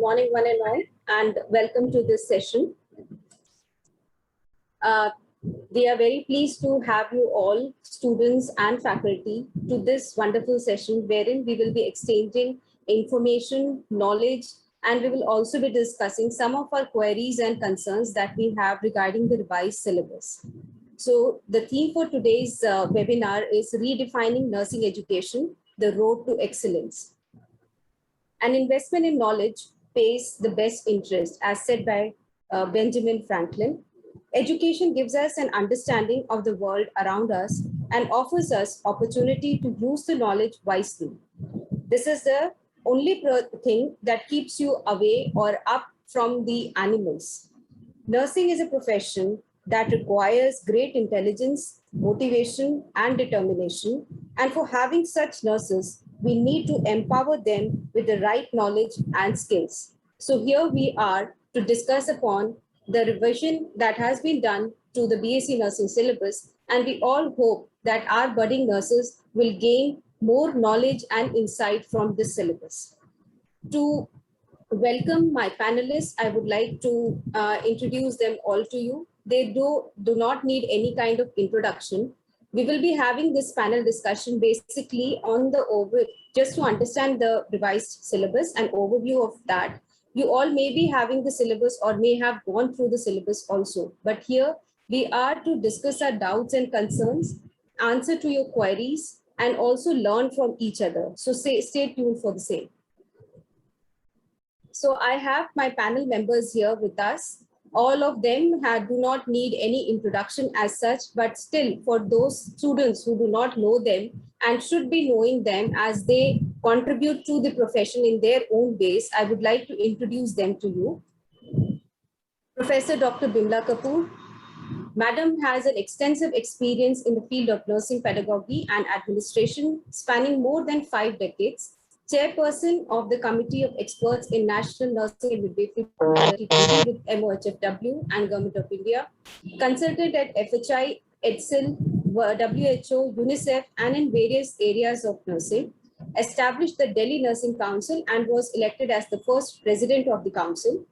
morning, one and all, and welcome to this session. We are very pleased to have you all, students and faculty, to this wonderful session wherein we will be exchanging information, knowledge, and we will also be discussing some of our queries and concerns that we have regarding the revised syllabus. So the theme for today's webinar is Redefining Nursing Education, the Road to Excellence. An investment in knowledge pays the best interest, as said by Benjamin Franklin. Education gives us an understanding of the world around us and offers us opportunity to use the knowledge wisely. This is the only thing that keeps you away or up from the animals. Nursing is a profession that requires great intelligence, motivation, and determination. And for having such nurses, we need to empower them with the right knowledge and skills. So here we are to discuss upon the revision that has been done to the BSc Nursing syllabus. And we all hope that our budding nurses will gain more knowledge and insight from this syllabus. To welcome my panelists, I would like to introduce them all to you. They do not need any kind of introduction. We will be having this panel discussion basically on the just to understand the revised syllabus and overview of that. You all may be having the syllabus or may have gone through the syllabus also, but here we are to discuss our doubts and concerns, answer to your queries, and also learn from each other. So stay tuned for the same. So I have my panel members here with us. All of them do not need any introduction as such, but still for those students who do not know them and should be knowing them as they contribute to the profession in their own ways, I would like to introduce them to you. Professor Dr. Bimla Kapoor. Madam has an extensive experience in the field of nursing pedagogy and administration, spanning more than 5 decades. Chairperson of the Committee of Experts in National Nursing and Midwifery with MOHFW and Government of India, consultant at FHI, EDSIL, WHO, UNICEF, and in various areas of nursing, established the Delhi Nursing Council and was elected as the first president of the council.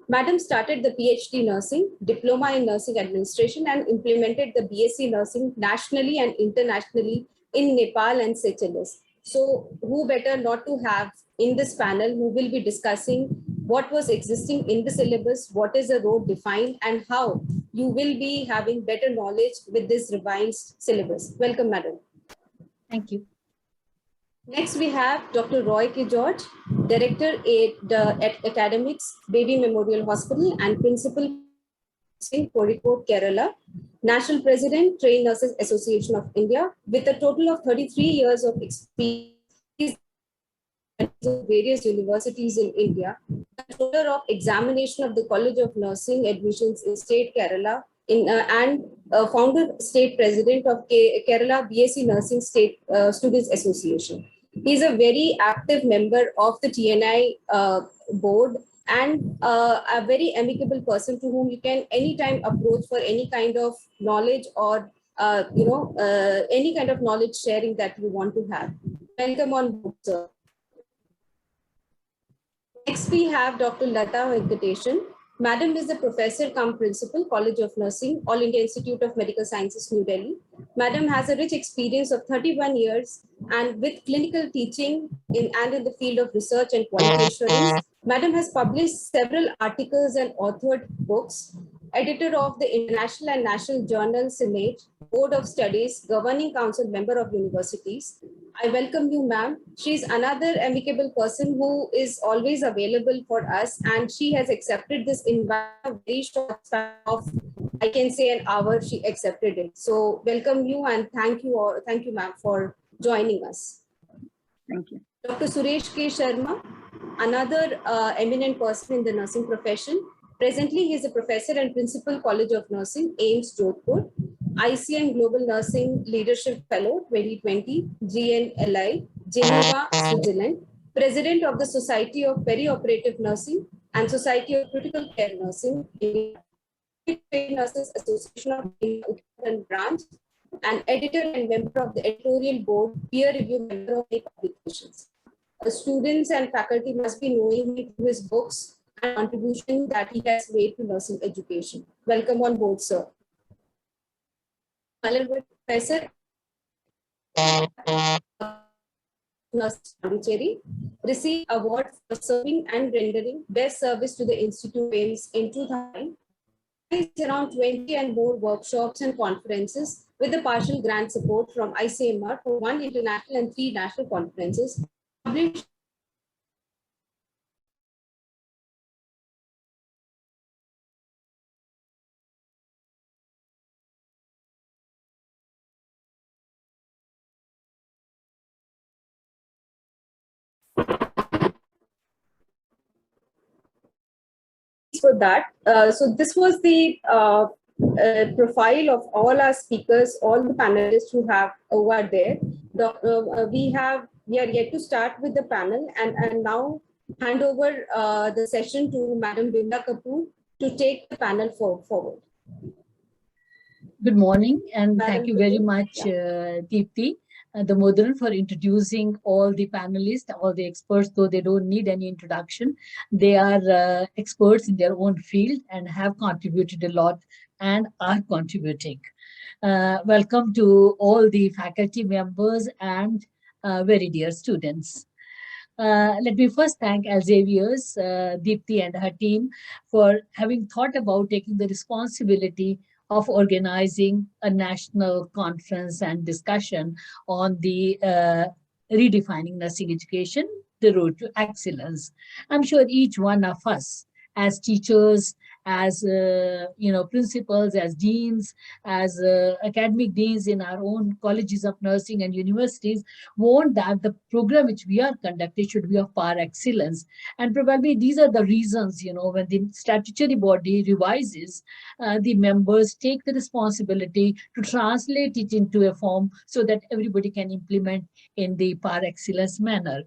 Madam started the PhD Nursing, Diploma in Nursing Administration, and implemented the BSc Nursing nationally and internationally in Nepal and Seychelles. So who better not to have in this panel who will be discussing what was existing in the syllabus, what is the road defined, and how you will be having better knowledge with this revised syllabus. Welcome, Madam. Thank you. Next, we have Dr. Roy K. George, Director at Academics, Baby Memorial Hospital, and Principal in Kozhikode, Kerala, National President, Trained Nurses Association of India, with a total of 33 years of experience at various universities in India, controller of examination of the College of Nursing Admissions in State Kerala, and founder state president of Kerala BSc Nursing State Students Association. He is a very active member of the TNI board and a very amicable person to whom you can anytime approach for any kind of knowledge or any kind of knowledge sharing that you want to have. Welcome on board, sir. Next, we have Dr. Lata Venkatesan. Madam is the professor cum principal, College of Nursing, All India Institute of Medical Sciences, New Delhi. Madam has a rich experience of 31 years and with clinical teaching in the field of research and quality assurance. Madam has published several articles and authored books, editor of the International and National Journal Senate, Board of Studies, Governing Council member of universities. I welcome you, ma'am. She's another amicable person who is always available for us, and she has accepted this invite a very short span of, I can say, an hour. She accepted it. So welcome you and thank you all. Thank you, ma'am, for joining us. Thank you. Dr. Suresh K. Sharma, another eminent person in the nursing profession. Presently, he is a professor and principal, College of Nursing, AIMS, Jodhpur. ICN Global Nursing Leadership Fellow 2020, GNLI, Geneva, Switzerland, President of the Society of Perioperative Nursing and Society of Critical Care Nursing, India, Nurses Association of India Branch, and editor and member of the editorial board, peer review member of many publications. students and faculty must be knowing him through his books and contribution that he has made to nursing education. Welcome on board, sir. Professor Nurse Pondicherry received award for serving and rendering best service to the Institute in 2000. Around 20 and more workshops and conferences with the partial grant support from ICMR for 1 international and 3 national conferences. Published for that. So this was the profile of all our speakers, all the panelists who have over there. We are yet to start with the panel and now hand over the session to Madam Bimla Kapoor to take the panel forward. Good morning, and Madam thank you very Kapoor, much, Deepti, the moderator, for introducing all the panelists, all the experts, though they don't need any introduction. They are experts in their own field and have contributed a lot and are contributing. Welcome to all the faculty members and very dear students. Let me first thank Elsevier's Deepti and her team for having thought about taking the responsibility of organizing a national conference and discussion on the redefining nursing education, the road to excellence. I'm sure each one of us as teachers, as principals, as deans, as academic deans in our own colleges of nursing and universities, want that the program which we are conducting should be of par excellence. And probably these are the reasons, when the statutory body revises, the members take the responsibility to translate it into a form so that everybody can implement in the par excellence manner.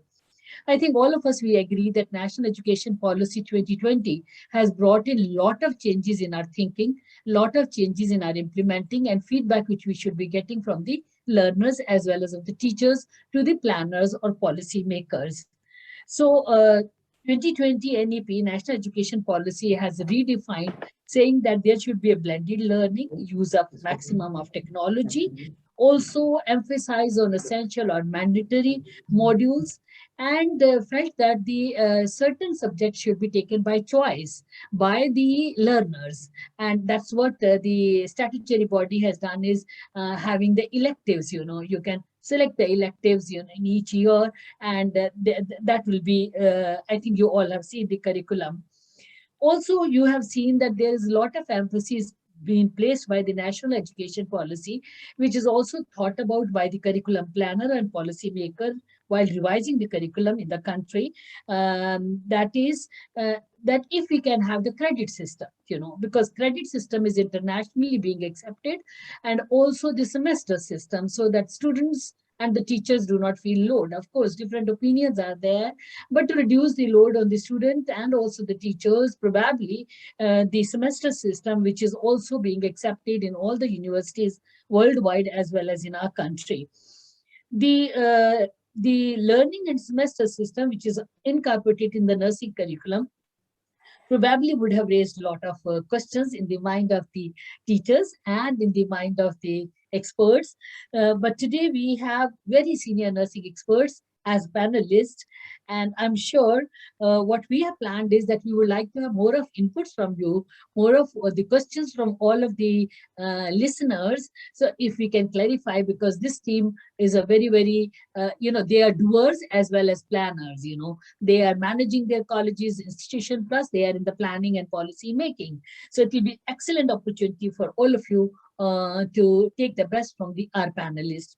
I think all of us, we agree that National Education Policy 2020 has brought in a lot of changes in our thinking, lot of changes in our implementing, and feedback which we should be getting from the learners as well as of the teachers to the planners or policy makers. So 2020 NEP, National Education Policy, has redefined, saying that there should be a blended learning, use of maximum of technology, also emphasize on essential or mandatory modules, and felt that the certain subjects should be taken by choice by the learners. And that's what the statutory body has done, is having the electives. You can select the electives in each year, and that will be, I think you all have seen the curriculum. Also, you have seen that there is a lot of emphasis being placed by the National Education Policy, which is also thought about by the curriculum planner and policy maker while revising the curriculum in the country. That is, that if we can have the credit system, because credit system is internationally being accepted, and also the semester system, so that students and the teachers do not feel load. Of course, different opinions are there, but to reduce the load on the student and also the teachers, probably the semester system, which is also being accepted in all the universities worldwide as well as in our country. The learning and semester system, which is incorporated in the nursing curriculum, probably would have raised a lot of questions in the mind of the teachers and in the mind of the experts. But today we have very senior nursing experts as panelists, and I'm sure what we have planned is that we would like to have more of inputs from you, more of the questions from all of the listeners. So if we can clarify, because this team is a very, very, they are doers as well as planners. They are managing their colleges, institution, plus they are in the planning and policy making. So it will be excellent opportunity for all of you to take the best from our panelists.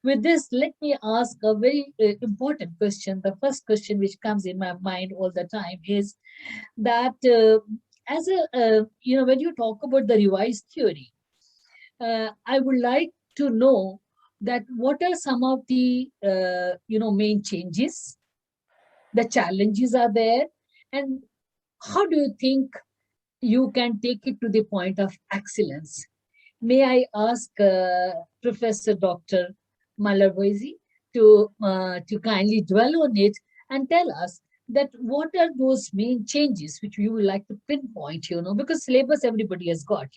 With this, let me ask a very important question. The first question which comes in my mind all the time is that as a, when you talk about the revised theory, I would like to know that what are some of the, main changes, the challenges are there, and how do you think you can take it to the point of excellence? May I ask Professor Dr. Malarboisi to kindly dwell on it and tell us that what are those main changes which you would like to pinpoint, because syllabus everybody has got,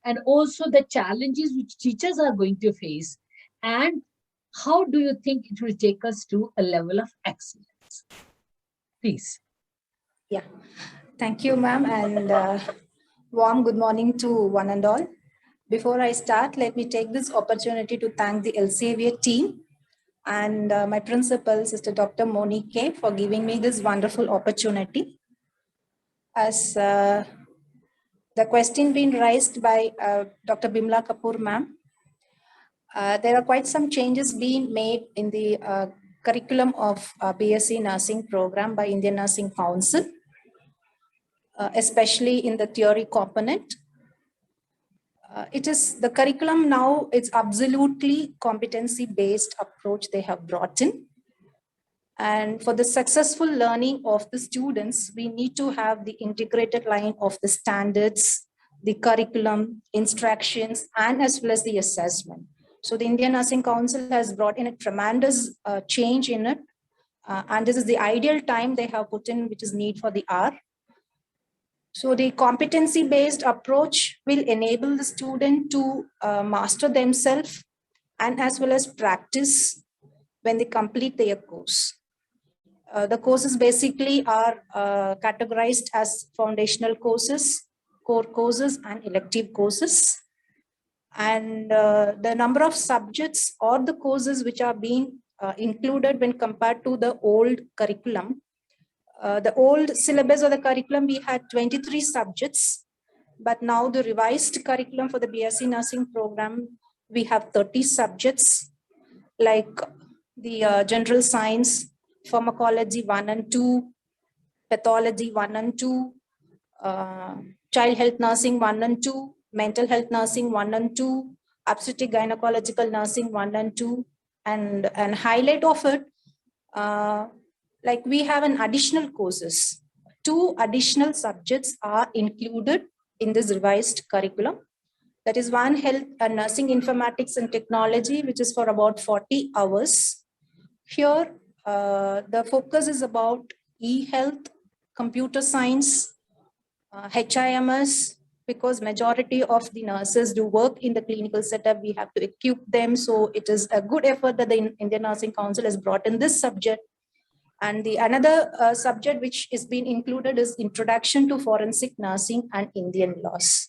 and also the challenges which teachers are going to face, and how do you think it will take us to a level of excellence? Please. Yeah, thank you, ma'am, and warm good morning to one and all. Before I start, let me take this opportunity to thank the Elsevier team and my principal, Sister Dr. Monique, for giving me this wonderful opportunity. As the question being raised by Dr. Bimla Kapoor, ma'am, there are quite some changes being made in the curriculum of BSc Nursing program by Indian Nursing Council, especially in the theory component. It is the curriculum now, it's absolutely competency-based approach they have brought in. And for the successful learning of the students, we need to have the integrated line of the standards, the curriculum, instructions, and as well as the assessment. So the Indian Nursing Council has brought in a tremendous change in it. And this is the ideal time they have put in, which is need for the hour. So the competency-based approach will enable the student to master themselves and as well as practice when they complete their course. The courses basically are categorized as foundational courses, core courses, and elective courses. And the number of subjects or the courses which are being included when compared to the old curriculum. The old syllabus or the curriculum, we had 23 subjects, but now the revised curriculum for the BSc Nursing program, we have 30 subjects, like the general science, pharmacology 1 and 2, pathology 1 and 2, child health nursing 1 and 2, mental health nursing 1 and 2, obstetric gynecological nursing 1 and 2, and highlight of it, like we have an additional courses. 2 additional subjects are included in this revised curriculum. That is one health and nursing informatics and technology, which is for about 40 hours. Here, the focus is about e-health, computer science, HIMS, because majority of the nurses do work in the clinical setup. We have to equip them. So it is a good effort that the Indian Nursing Council has brought in this subject. And the another subject which is being included is Introduction to Forensic Nursing and Indian Laws.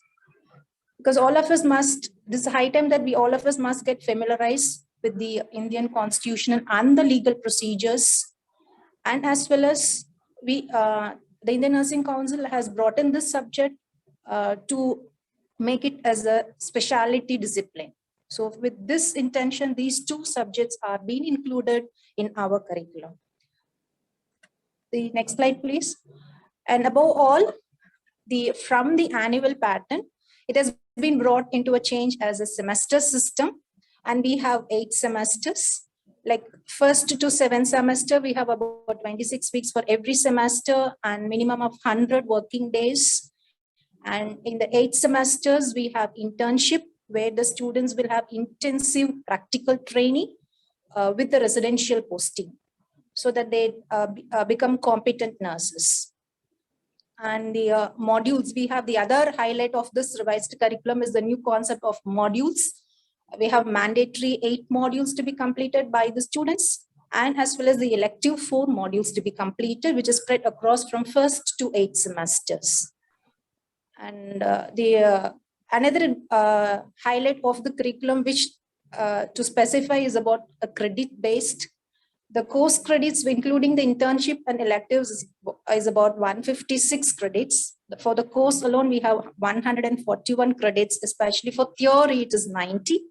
Because all of us must, this is high time that we all of us must get familiarized with the Indian Constitution and the legal procedures. And as well as we, the Indian Nursing Council has brought in this subject to make it as a specialty discipline. So with this intention, these 2 subjects are being included in our curriculum. The next slide, please. And above all, from the annual pattern, it has been brought into a change as a semester system. And we have 8 semesters. Like 1st to 7th semester, we have about 26 weeks for every semester and minimum of 100 working days. And in the 8 semesters, we have internship where the students will have intensive practical training with the residential posting, so that they become competent nurses. And the modules, we have the other highlight of this revised curriculum is the new concept of modules. We have mandatory 8 modules to be completed by the students, and as well as the elective 4 modules to be completed, which is spread across from 1st to 8th semesters. And another highlight of the curriculum, which to specify, is about a credit-based. The course credits, including the internship and electives, is about 156 credits. For the course alone, we have 141 credits, especially for theory, it is 90.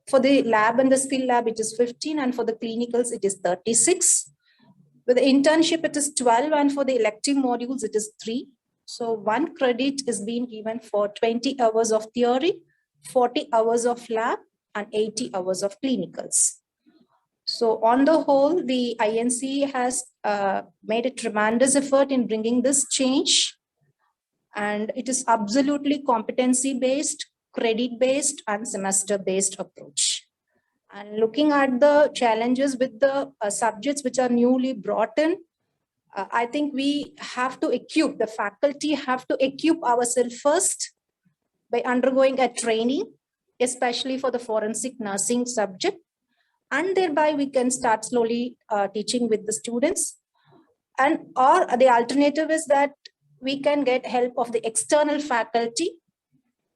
For the lab and the skill lab, it is 15. And for the clinicals, it is 36. With the internship, it is 12. And for the elective modules, it is 3. So 1 credit is being given for 20 hours of theory, 40 hours of lab, and 80 hours of clinicals. So on the whole, the INC has made a tremendous effort in bringing this change. And it is absolutely competency-based, credit-based, and semester-based approach. And looking at the challenges with the subjects which are newly brought in, I think we have to equip, the faculty have to equip ourselves first by undergoing a training, especially for the forensic nursing subject. And thereby we can start slowly teaching with the students. And or the alternative is that we can get help of the external faculty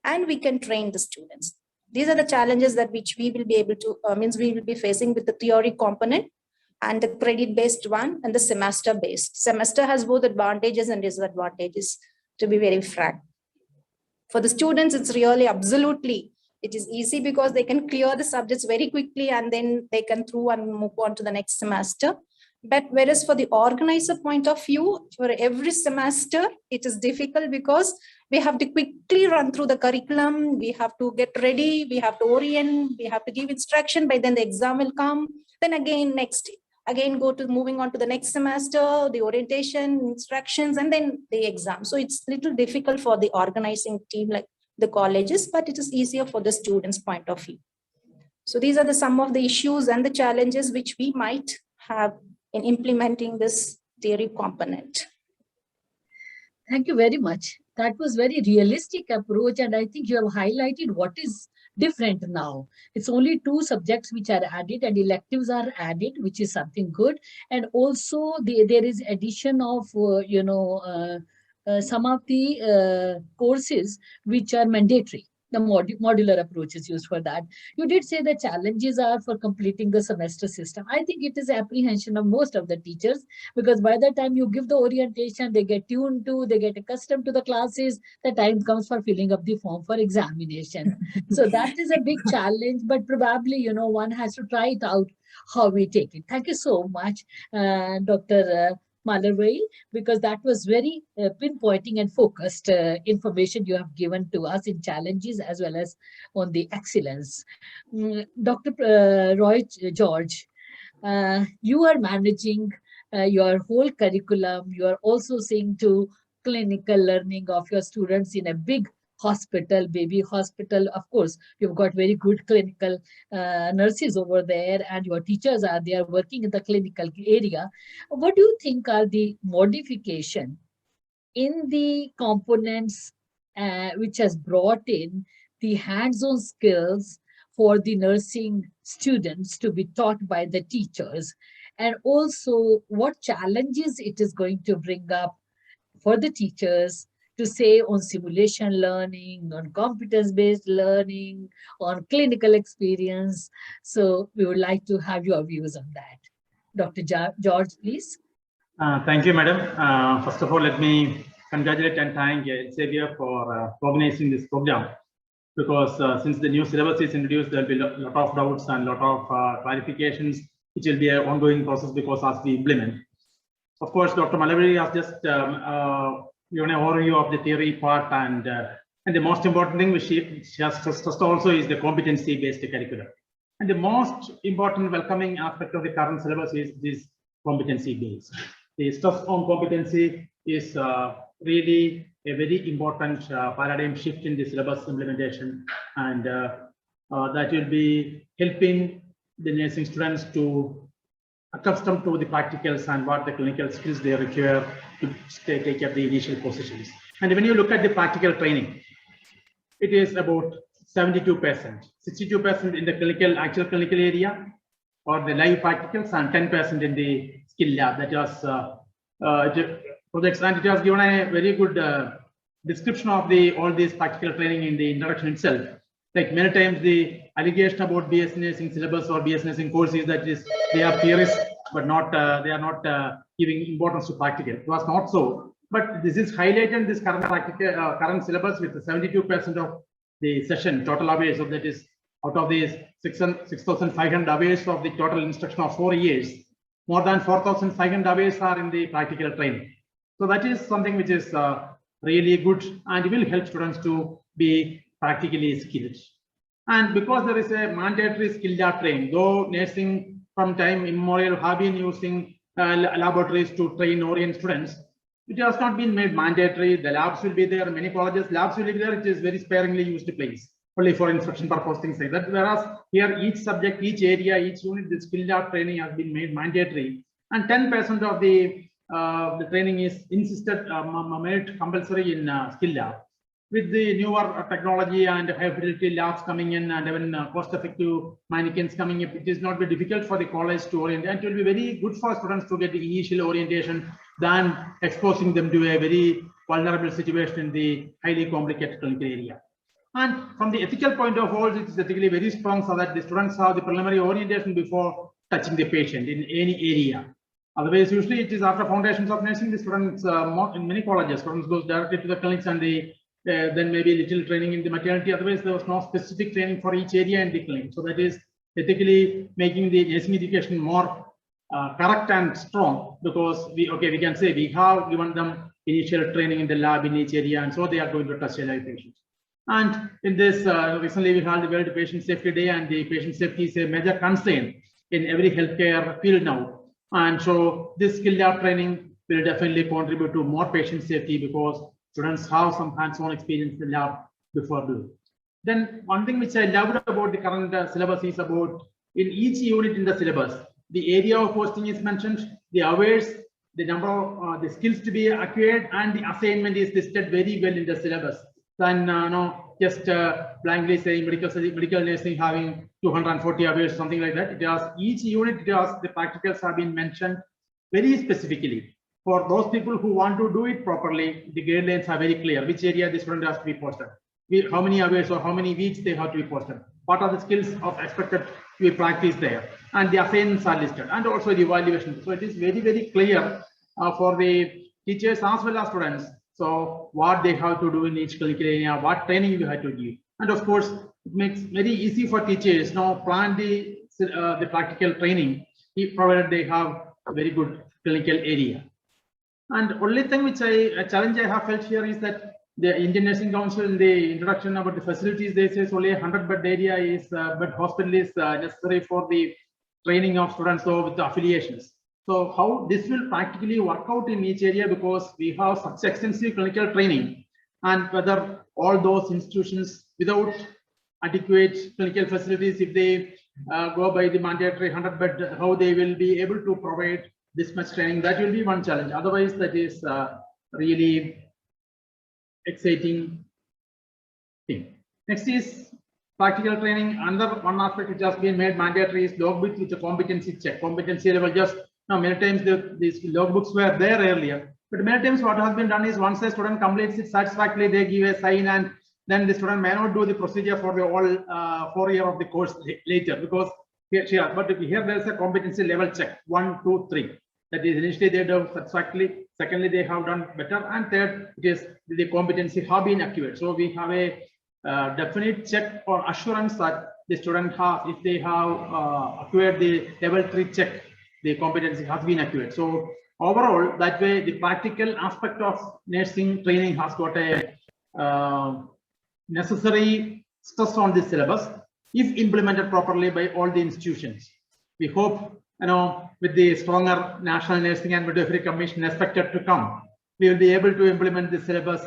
and we can train the students. These are the challenges that which we will be able to, we will be facing with the theory component and the credit-based one and the semester-based. Semester has both advantages and disadvantages, to be very frank. For the students, it's really absolutely, it is easy because they can clear the subjects very quickly and then they can through and move on to the next semester. But whereas for the organizer point of view, for every semester, it is difficult because we have to quickly run through the curriculum, we have to get ready, we have to orient, we have to give instruction, by then the exam will come. Then again, moving on to the next semester, the orientation, instructions, and then the exam. So it's a little difficult for the organizing team like the colleges, but it is easier for the students' point of view. So these are some of the issues and the challenges which we might have in implementing this theory component. Thank you very much. That was very realistic approach, and I think you have highlighted what is different now. It's only 2 subjects which are added and electives are added, which is something good. And also there is addition of, some of the courses which are mandatory. The modular approach is used for that. You did say the challenges are for completing the semester system. I think it is apprehension of most of the teachers, because by the time you give the orientation, they get tuned to, they get accustomed to the classes, the time comes for filling up the form for examination. So that is a big challenge, but probably, one has to try it out how we take it. Thank you so much, Dr. Malarvai, because that was very pinpointing and focused information you have given to us in challenges as well as on the excellence. Dr. Roy George, you are managing your whole curriculum. You are also seeing to clinical learning of your students in a big hospital, baby hospital. Of course, you've got very good clinical nurses over there, and your teachers are there working in the clinical area. What do you think are the modification in the components which has brought in the hands-on skills for the nursing students to be taught by the teachers? And also what challenges it is going to bring up for the teachers to say on simulation learning, on competence-based learning, on clinical experience. So we would like to have your views on that. Dr. George, please. Thank you, madam. First of all, let me congratulate and thank Elsevier for organizing this program, because since the new syllabus is introduced, there will be a lot of doubts and a lot of clarifications, which will be an ongoing process because as we implement. Of course, Dr. Malarvai has just given an overview of the theory part, and the most important thing which she has stressed also is the competency-based curriculum. And the most important welcoming aspect of the current syllabus is this competency-based. The stress on competency is really a very important paradigm shift in the syllabus implementation, and that will be helping the nursing students to accustomed to the practicals and what the clinical skills they require to take up the initial positions. And when you look at the practical training, it is about 72%, 62% in the actual clinical area or the live practicals, and 10% in the skill lab. That was projects, and it has given a very good description of all these practical training in the introduction itself. Like many times the allegation about BS nursing syllabus or BS nursing course is that they are theorists, but not they are not giving importance to practical. It was not so, but this is highlighted this current syllabus with 72% of the session total hours. So that is out of these 6,500 hours of the total instruction of 4 years, more than 4,500 hours are in the practical training. So that is something which is really good and will help students to be practically skilled. And because there is a mandatory skill lab training, though nursing from time immemorial have been using laboratories to train orient students, it has not been made mandatory. The labs will be there. Many colleges labs will be there. It is very sparingly used place. only for instruction purpose, things like that. Whereas here, each subject, each area, each unit, the skill lab training has been made mandatory, and 10% of the training is insisted made compulsory in skill lab. With the newer technology and high fidelity labs coming in, and even cost-effective mannequins coming in, it is not very difficult for the college to orient. And it will be very good for students to get the initial orientation than exposing them to a very vulnerable situation in the highly complicated clinical area. And from the ethical point of view, it is ethically very strong, so that the students have the preliminary orientation before touching the patient in any area. Otherwise, usually it is after foundations of nursing, the students, in many colleges, students goes directly to the clinics, and then maybe little training in the maternity. Otherwise, there was no specific training for each area in the clinic. So that is ethically making the nursing education more correct and strong, because we can say we have given them initial training in the lab in each area, and so they are going to touch live patients. And in this, recently we had the World Patient Safety Day, and the patient safety is a major concern in every healthcare field now. And so this skill lab training will definitely contribute to more patient safety, because students have some hands-on experience in the lab before doing. Then one thing which I loved about the current syllabus is about, in each unit in the syllabus, the area of posting is mentioned, the hours, the number of the skills to be acquired, and the assignment is listed very well in the syllabus. Than just blankly saying medical nursing having 240 hours, something like that. It has each unit, it has the practicals have been mentioned very specifically. For those people who want to do it properly, the guidelines are very clear. Which area the student has to be posted, how many hours or how many weeks they have to be posted, what are the skills of expected to be practiced there, and the assignments are listed, and also the evaluation. So it is very, very clear for the teachers as well as students. So what they have to do in each clinical area, what training you have to give, and of course it makes very easy for teachers now plan the practical training, provided they have a very good clinical area. And only thing which a challenge I have felt here is that the Indian Nursing Council, in the introduction about the facilities, they say only 100-bed area is bed hospital is necessary for the training of students, so with the affiliations. So how this will practically work out in each area, because we have such extensive clinical training, and whether all those institutions without adequate clinical facilities, if they go by the mandatory 100-bed, how they will be able to provide this much training, that will be one challenge. Otherwise, that is really exciting thing. Next is practical training. Another one aspect which has been made mandatory is logbook with a competency check. Competency level, just now many times these logbooks were there earlier, but many times what has been done is once a student completes it satisfactorily, they give a sign, and then the student may not do the procedure for the all 4 year of the course later, because here, but here there is a competency level check 1, 2, 3. That is, initially they do satisfactorily, secondly they have done better, and third it is the competency have been acquired. So we have a definite check or assurance that the student has, if they have acquired the level 3 check, the competency has been acquired. So overall, that way the practical aspect of nursing training has got a necessary stress on this syllabus if implemented properly by all the institutions. We hope, with the stronger National Nursing and Midwifery Commission expected to come, we will be able to implement the syllabus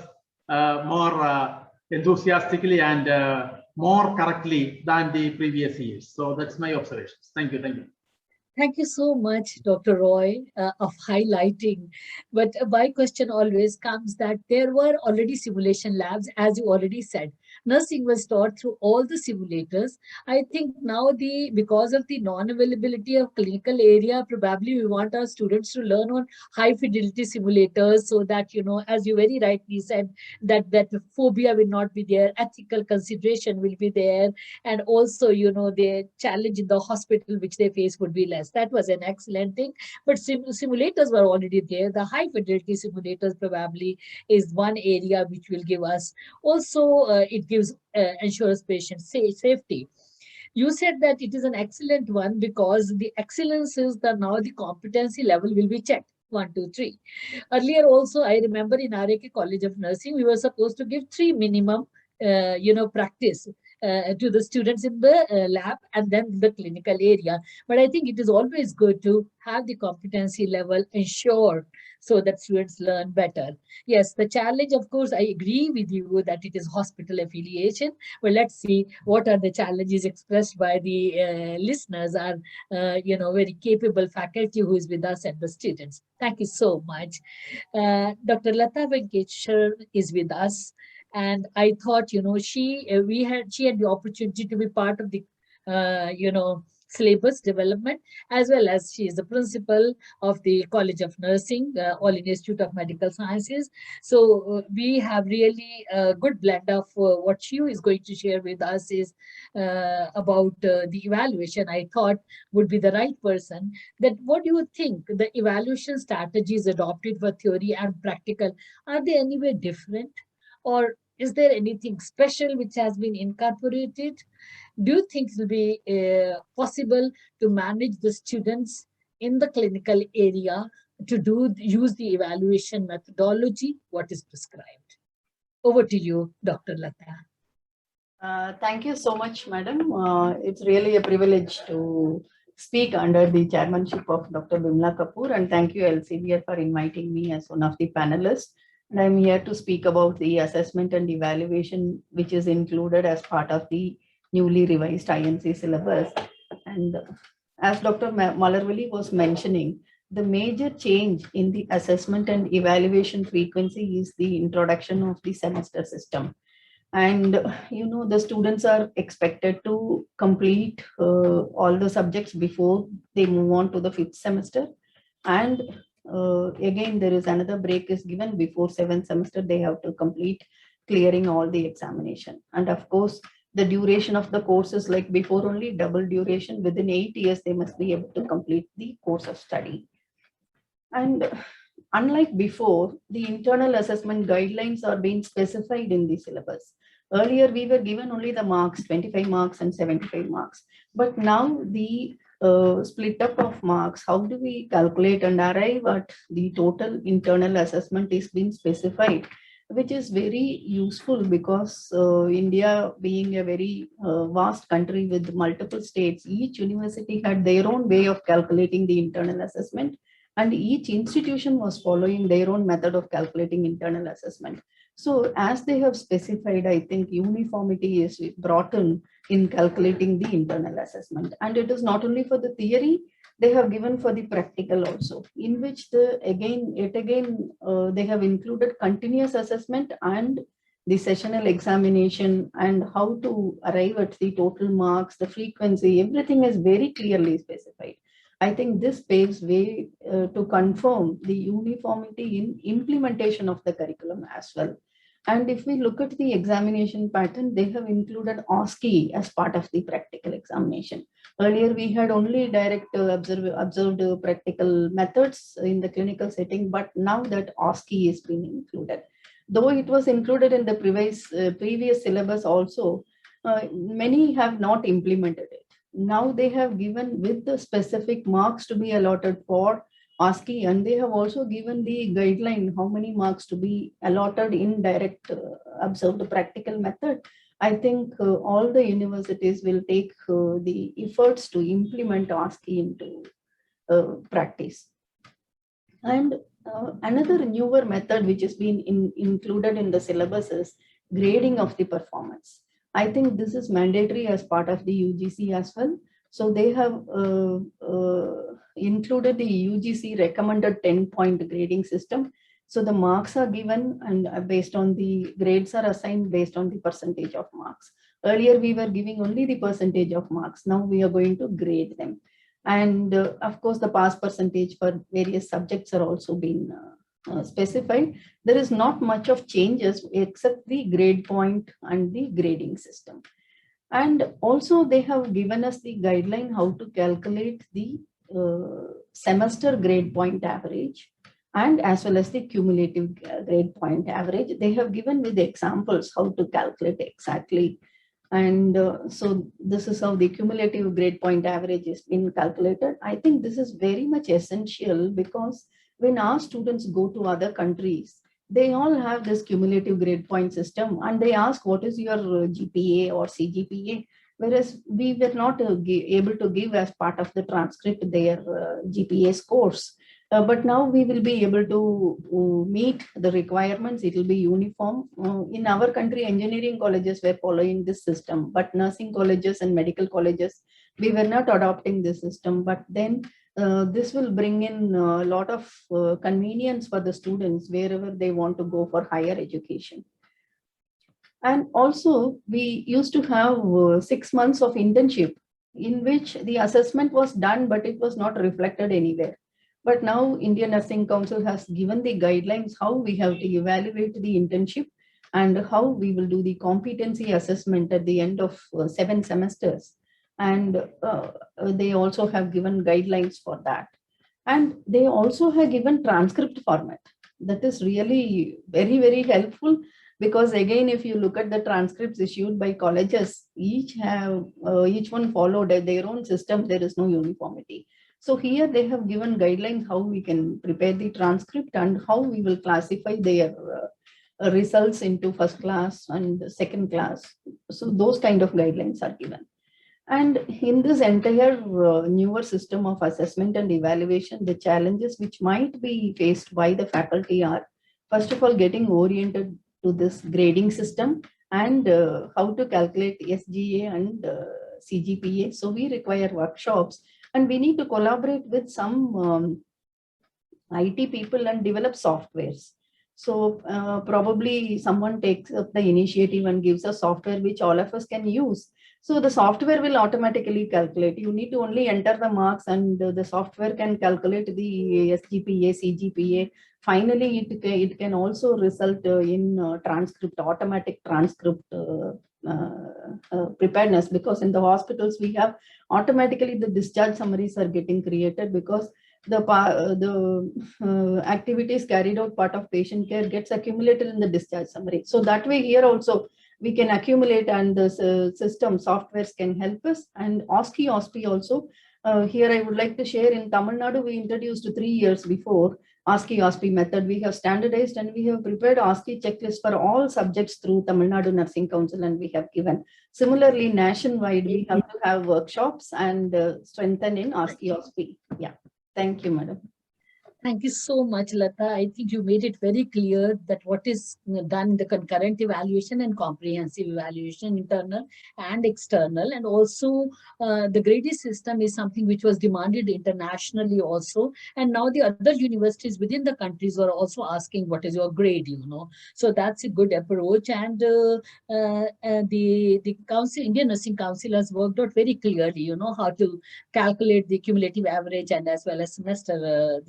more enthusiastically and more correctly than the previous years. So that's my observations. Thank you. Thank you. Thank you so much, Dr. Roy, of highlighting. But my question always comes that there were already simulation labs, as you already said. Nursing was taught through all the simulators. I think now because of the non-availability of clinical area, probably we want our students to learn on high fidelity simulators, so that, as you very rightly said, that phobia will not be there, ethical consideration will be there, and also, the challenge in the hospital which they face would be less. That was an excellent thing. But simulators were already there. The high fidelity simulators probably is one area which will give us. Also, it gives ensures patient safety. You said that it is an excellent one because the excellence is that now the competency level will be checked. 1, 2, 3. Earlier also, I remember in RAK College of Nursing, we were supposed to give 3 minimum, practice. to the students in the lab and then the clinical area. But I think it is always good to have the competency level ensured so that students learn better. Yes, the challenge, of course, I agree with you that it is hospital affiliation. Well, let's see what are the challenges expressed by the listeners, are very capable faculty who is with us and the students. Thank you so much. Dr. Lata Venkateshwar is with us, and I thought, she had the opportunity to be part of the, syllabus development, as well as she is the principal of the College of Nursing, All India Institute of Medical Sciences. So we have really a good blend of what she is going to share with us is about the evaluation. I thought would be the right person. That what do you think the evaluation strategies adopted for theory and practical, are they anywhere different, or is there anything special which has been incorporated? Do you think it will be possible to manage the students in the clinical area to use the evaluation methodology, what is prescribed? Over to you, Dr. Lata. Thank you so much, madam. It's really a privilege to speak under the chairmanship of Dr. Bimla Kapoor, and thank you, Elsevier, for inviting me as one of the panelists. And I'm here to speak about the assessment and evaluation, which is included as part of the newly revised INC syllabus. And as Dr. Malarvali was mentioning, the major change in the assessment and evaluation frequency is the introduction of the semester system. And the students are expected to complete all the subjects before they move on to the 5th semester. And again, there is another break is given before 7th semester. They have to complete clearing all the examination. And of course, the duration of the course is like before only double duration. Within 8 years, they must be able to complete the course of study. And unlike before, the internal assessment guidelines are being specified in the syllabus. Earlier, we were given only the marks, 25 marks and 75 marks. But now the split up of marks, how do we calculate and arrive at the total internal assessment is being specified, which is very useful because India being a very vast country with multiple states, each university had their own way of calculating the internal assessment, and each institution was following their own method of calculating internal assessment. So as they have specified, I think uniformity is brought in calculating the internal assessment. And it is not only for the theory, they have given for the practical also, in which they have included continuous assessment and the sessional examination and how to arrive at the total marks, the frequency, everything is very clearly specified. I think this paves way to confirm the uniformity in implementation of the curriculum as well. And if we look at the examination pattern, they have included OSCE as part of the practical examination. Earlier, we had only direct observed practical methods in the clinical setting, but now that OSCE is being included. Though it was included in the previous syllabus also, many have not implemented it. Now they have given with the specific marks to be allotted for OSCE, and they have also given the guideline how many marks to be allotted in direct observed practical method. I think all the universities will take the efforts to implement OSCE into practice. And another newer method which has been included in the syllabus is grading of the performance. I think this is mandatory as part of the UGC as well. So they have included the UGC recommended 10-point grading system. So the marks are given and based on the grades are assigned based on the percentage of marks. Earlier, we were giving only the percentage of marks. Now we are going to grade them. And of course, the pass percentage for various subjects are also being specified. There is not much of changes except the grade point and the grading system. And also they have given us the guideline how to calculate the semester grade point average and as well as the cumulative grade point average. They have given with the examples how to calculate exactly. And so this is how the cumulative grade point average is being calculated. I think this is very much essential because when our students go to other countries, they all have this cumulative grade point system, and they ask what is your GPA or CGPA, whereas we were not able to give as part of the transcript their GPA scores. But now we will be able to meet the requirements. It will be uniform. In our country, engineering colleges were following this system, but nursing colleges and medical colleges, we were not adopting this system. But then this will bring in a lot of convenience for the students wherever they want to go for higher education. And also, we used to have 6 months of internship in which the assessment was done, but it was not reflected anywhere. But now Indian Nursing Council has given the guidelines how we have to evaluate the internship and how we will do the competency assessment at the end of 7 semesters. And they also have given guidelines for that. And they also have given transcript format. That is really very, very helpful, because again, if you look at the transcripts issued by colleges, each one followed their own system. There is no uniformity. So here they have given guidelines how we can prepare the transcript and how we will classify their results into first class and second class. So those kind of guidelines are given. And in this entire newer system of assessment and evaluation, the challenges which might be faced by the faculty are, first of all, getting oriented to this grading system and how to calculate SGA and CGPA. So we require workshops, and we need to collaborate with some IT people and develop softwares. So probably someone takes up the initiative and gives a software which all of us can use. So the software will automatically calculate. You need to only enter the marks, and the software can calculate the SGPA, CGPA. Finally, it can also result in transcript, automatic transcript preparedness, because in the hospitals we have automatically the discharge summaries are getting created, because the activities carried out part of patient care gets accumulated in the discharge summary. So that way here also we can accumulate, and the system softwares can help us. And OSCE also, here I would like to share, in Tamil Nadu we introduced 3 years before OSCE method. We have standardized and we have prepared OSCE checklist for all subjects through Tamil Nadu Nursing Council, and we have given. Similarly, nationwide we have to have workshops and strengthen in OSCE. Yeah. Thank you, madam. Thank you so much, Lata. I think you made it very clear that what is done in the concurrent evaluation and comprehensive evaluation, internal and external, and also the grading system is something which was demanded internationally also. And now the other universities within the countries are also asking what is your grade, So that's a good approach. And the council, Indian Nursing Council, has worked out very clearly, how to calculate the cumulative average and as well as semester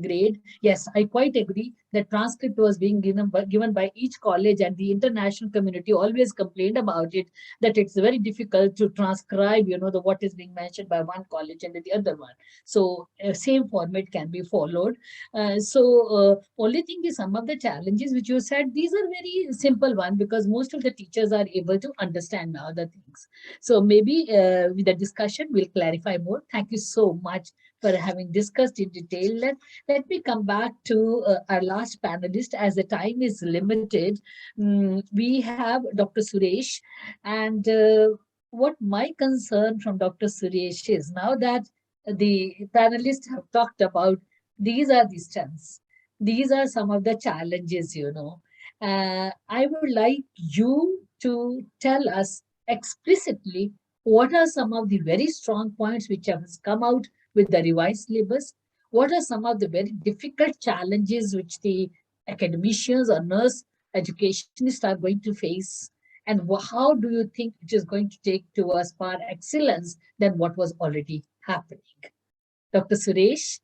grade. Yes, I quite agree that transcript was being given by each college, and the international community always complained about it, that it's very difficult to transcribe, what is being mentioned by one college and the other one. So same format can be followed. Only thing is, some of the challenges which you said, these are very simple one, because most of the teachers are able to understand now the things. So maybe with the discussion, we'll clarify more. Thank you so much for having discussed in detail. Let me come back to our last panelist, as the time is limited. We have Dr. Suresh, and what my concern from Dr. Suresh is, now that the panelists have talked about, these are the strengths, these are some of the challenges, I would like you to tell us explicitly what are some of the very strong points which have come out with the revised syllabus. What are some of the very difficult challenges which the academicians or nurse educationists are going to face? And how do you think it is going to take towards far excellence than what was already happening? Dr. Suresh?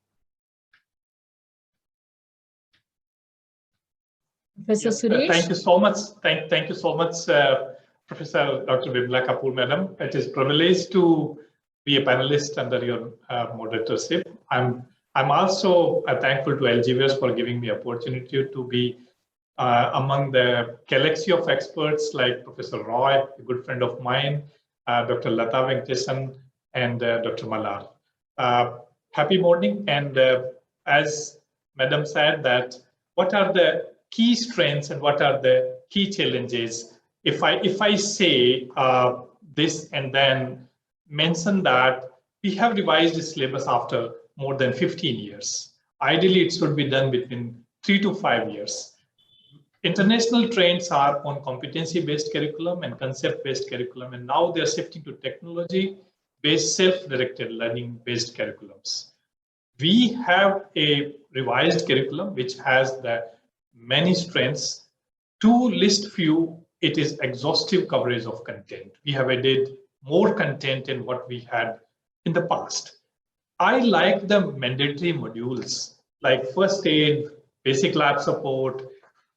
Professor Suresh? Thank you so much. Thank you so much, Professor Dr. Vimla Kapoor, madam. It is a privilege to be a panelist under your moderatorship. I'm also thankful to Elsevier for giving me opportunity to be among the galaxy of experts like Professor Roy, a good friend of mine, Dr. Lata Venkatesan, and Dr. Malar. Happy morning. And as Madam said, that what are the key strengths and what are the key challenges. If I say this and then mention that we have revised the syllabus after more than 15 years. Ideally, it should be done between 3 to 5 years. International trends are on competency-based curriculum and concept-based curriculum, and now they're shifting to technology-based, self-directed learning-based curriculums. We have a revised curriculum which has the many strengths. To list few, it is exhaustive coverage of content. We have added more content in what we had in the past. I like the mandatory modules like first aid, basic lab support,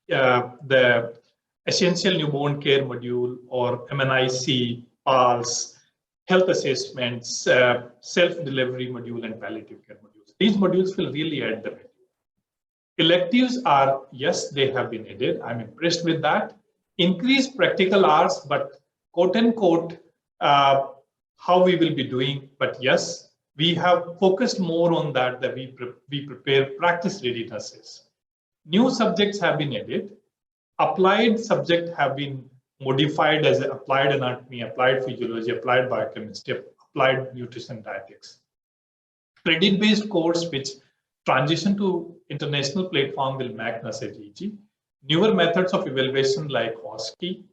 the essential newborn care module, or MNIC, PALS, health assessments, self-delivery module, and palliative care modules. These modules will really add the value. Electives are, yes, they have been added. I'm impressed with that. Increased practical hours, but quote unquote, how we will be doing. But yes, we have focused more on that we prepare practice-ready nurses. New subjects have been added. Applied subjects have been modified as applied anatomy, applied physiology, applied biochemistry, applied nutrition dietetics. Credit-based course which transition to international platform will make nurses easy. Newer methods of evaluation like OSCE.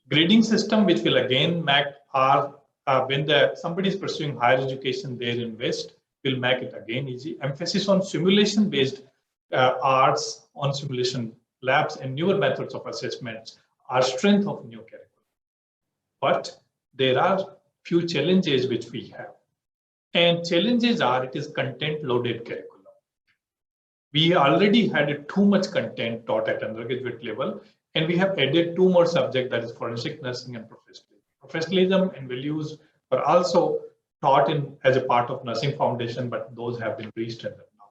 Grading system which will again make our when somebody is pursuing higher education there in West will make it again easy. Emphasis on simulation-based arts, on simulation labs, and newer methods of assessments are strength of new curriculum. But there are few challenges which we have. And challenges are, it is content-loaded curriculum. We already had too much content taught at undergraduate level, and we have added 2 more subjects, that is forensic nursing and professionalism. Professionalism and values are also taught as a part of nursing foundation, but those have been restrengthened now.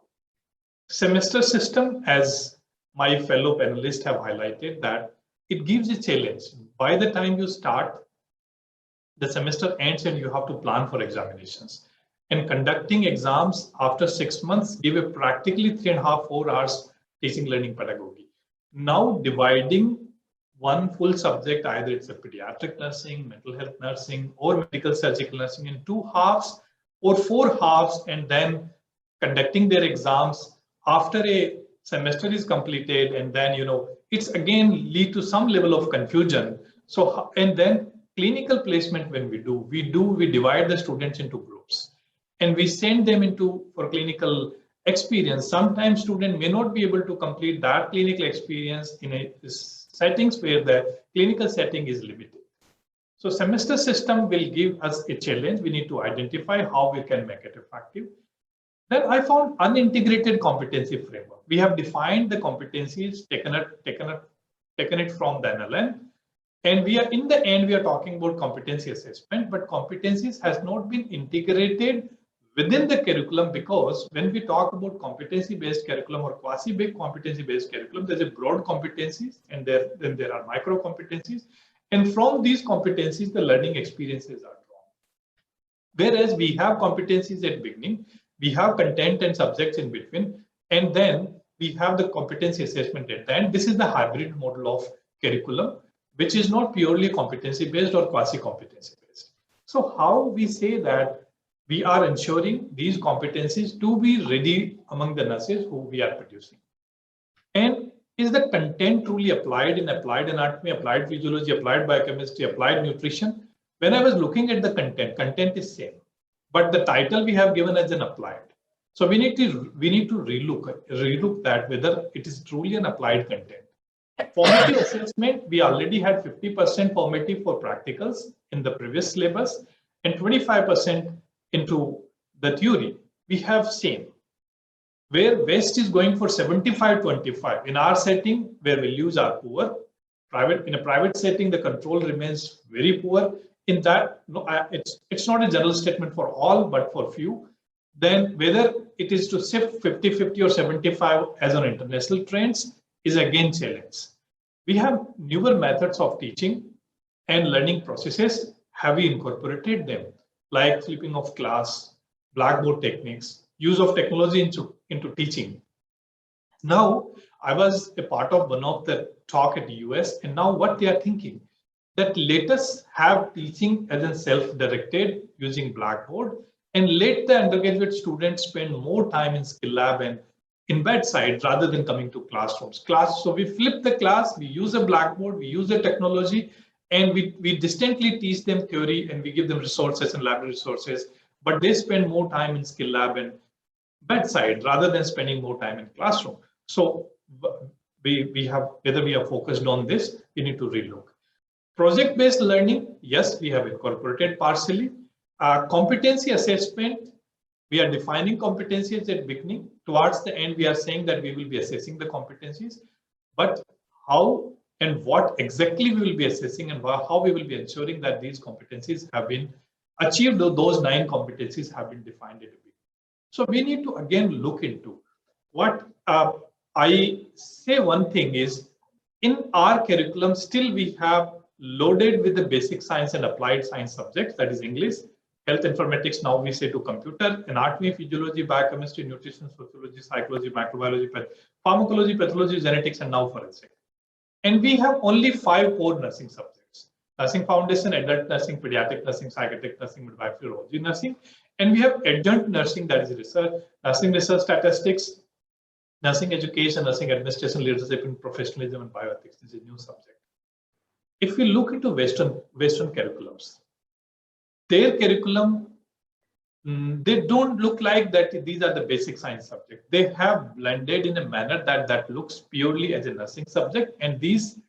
Semester system, as my fellow panelists have highlighted, that it gives a challenge. By the time you start, the semester ends and you have to plan for examinations. And conducting exams after 6 months give a practically 3.5–4 hours teaching learning pedagogy. Now dividing one full subject, either it's a pediatric nursing, mental health nursing, or medical surgical nursing in 2 halves or 4 halves, and then conducting their exams after a semester is completed, and then it's again lead to some level of confusion. So, and then clinical placement, when we divide the students into groups and we send them for clinical experience. Sometimes student may not be able to complete that clinical experience in a settings where the clinical setting is limited. So semester system will give us a challenge. We need to identify how we can make it effective. Then I found unintegrated competency framework. We have defined the competencies, taken it from the NLN, and we are in the end we are talking about competency assessment, but competencies has not been integrated within the curriculum, because when we talk about competency-based curriculum or quasi-big competency-based curriculum, there's a broad competencies and then there are micro competencies, and from these competencies the learning experiences are drawn. Whereas we have competencies at beginning, we have content and subjects in between, and then we have the competency assessment at the end. This is the hybrid model of curriculum, which is not purely competency-based or quasi-competency-based. So how we say that we are ensuring these competencies to be ready among the nurses who we are producing. And is the content truly applied in applied anatomy, applied physiology, applied biochemistry, applied nutrition? When I was looking at the content is same, but the title we have given as an applied. So we need to relook that whether it is truly an applied content. Formative assessment, we already had 50% formative for practicals in the previous syllabus and 25% into the theory. We have same, where West is going for 75-25. In our setting, where values are poor, in a private setting, the control remains very poor. In that, no, it's not a general statement for all, but for few. Then whether it is to shift 50-50 or 75 as on international trends is again challenge. We have newer methods of teaching and learning processes. Have we incorporated them? Like flipping of class, blackboard techniques, use of technology into teaching. Now, I was a part of one of the talk at the US, and now what they are thinking, that let us have teaching as a self-directed using Blackboard, and let the undergraduate students spend more time in skill lab and in bedside rather than coming to classrooms. So we flip the class, we use a Blackboard, we use the technology, and we distantly teach them theory and we give them resources and library resources, but they spend more time in skill lab and bedside rather than spending more time in classroom. So we have, whether we are focused on this, we need to relook. Project-based learning, yes, we have incorporated partially. Competency assessment, we are defining competencies at the beginning. Towards the end, we are saying that we will be assessing the competencies, but how and what exactly we will be assessing and how we will be ensuring that these competencies have been achieved, those 9 competencies have been defined at the beginning. So we need to again look into what I say. One thing is, in our curriculum, still we have loaded with the basic science and applied science subjects, that is English, health informatics, now we say to computer, anatomy, physiology, biochemistry, nutrition, sociology, psychology, microbiology, pharmacology, pathology, genetics, and now forensic. And we have only 5 core nursing subjects: nursing foundation, adult nursing, pediatric nursing, psychiatric nursing, midwifery, urology nursing. And we have adjunct nursing, that is research, nursing research statistics, nursing education, nursing administration, leadership and professionalism, and bioethics. This is a new subject. If we look into Western curriculums, their curriculum, they don't look like that these are the basic science subjects. They have blended in a manner that looks purely as a nursing subject, and these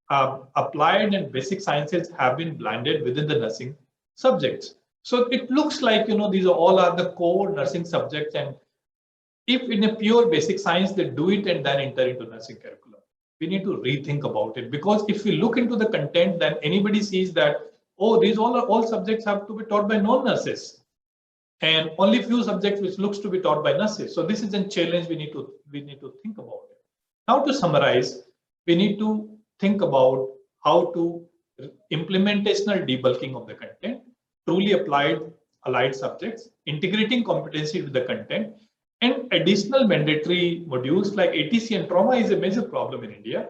applied and basic sciences have been blended within the nursing subjects. So it looks like, these all are the core nursing subjects, and if in a pure basic science they do it and then enter into nursing curriculum, we need to rethink about it. Because if we look into the content, then anybody sees that, oh, these all subjects have to be taught by non-nurses, and only few subjects which looks to be taught by nurses. So this is a challenge we need to think about it. Now, to summarize, we need to think about how to implementational debulking of the content, truly allied subjects, integrating competency with the content, and additional mandatory modules like ATC and trauma is a major problem in India.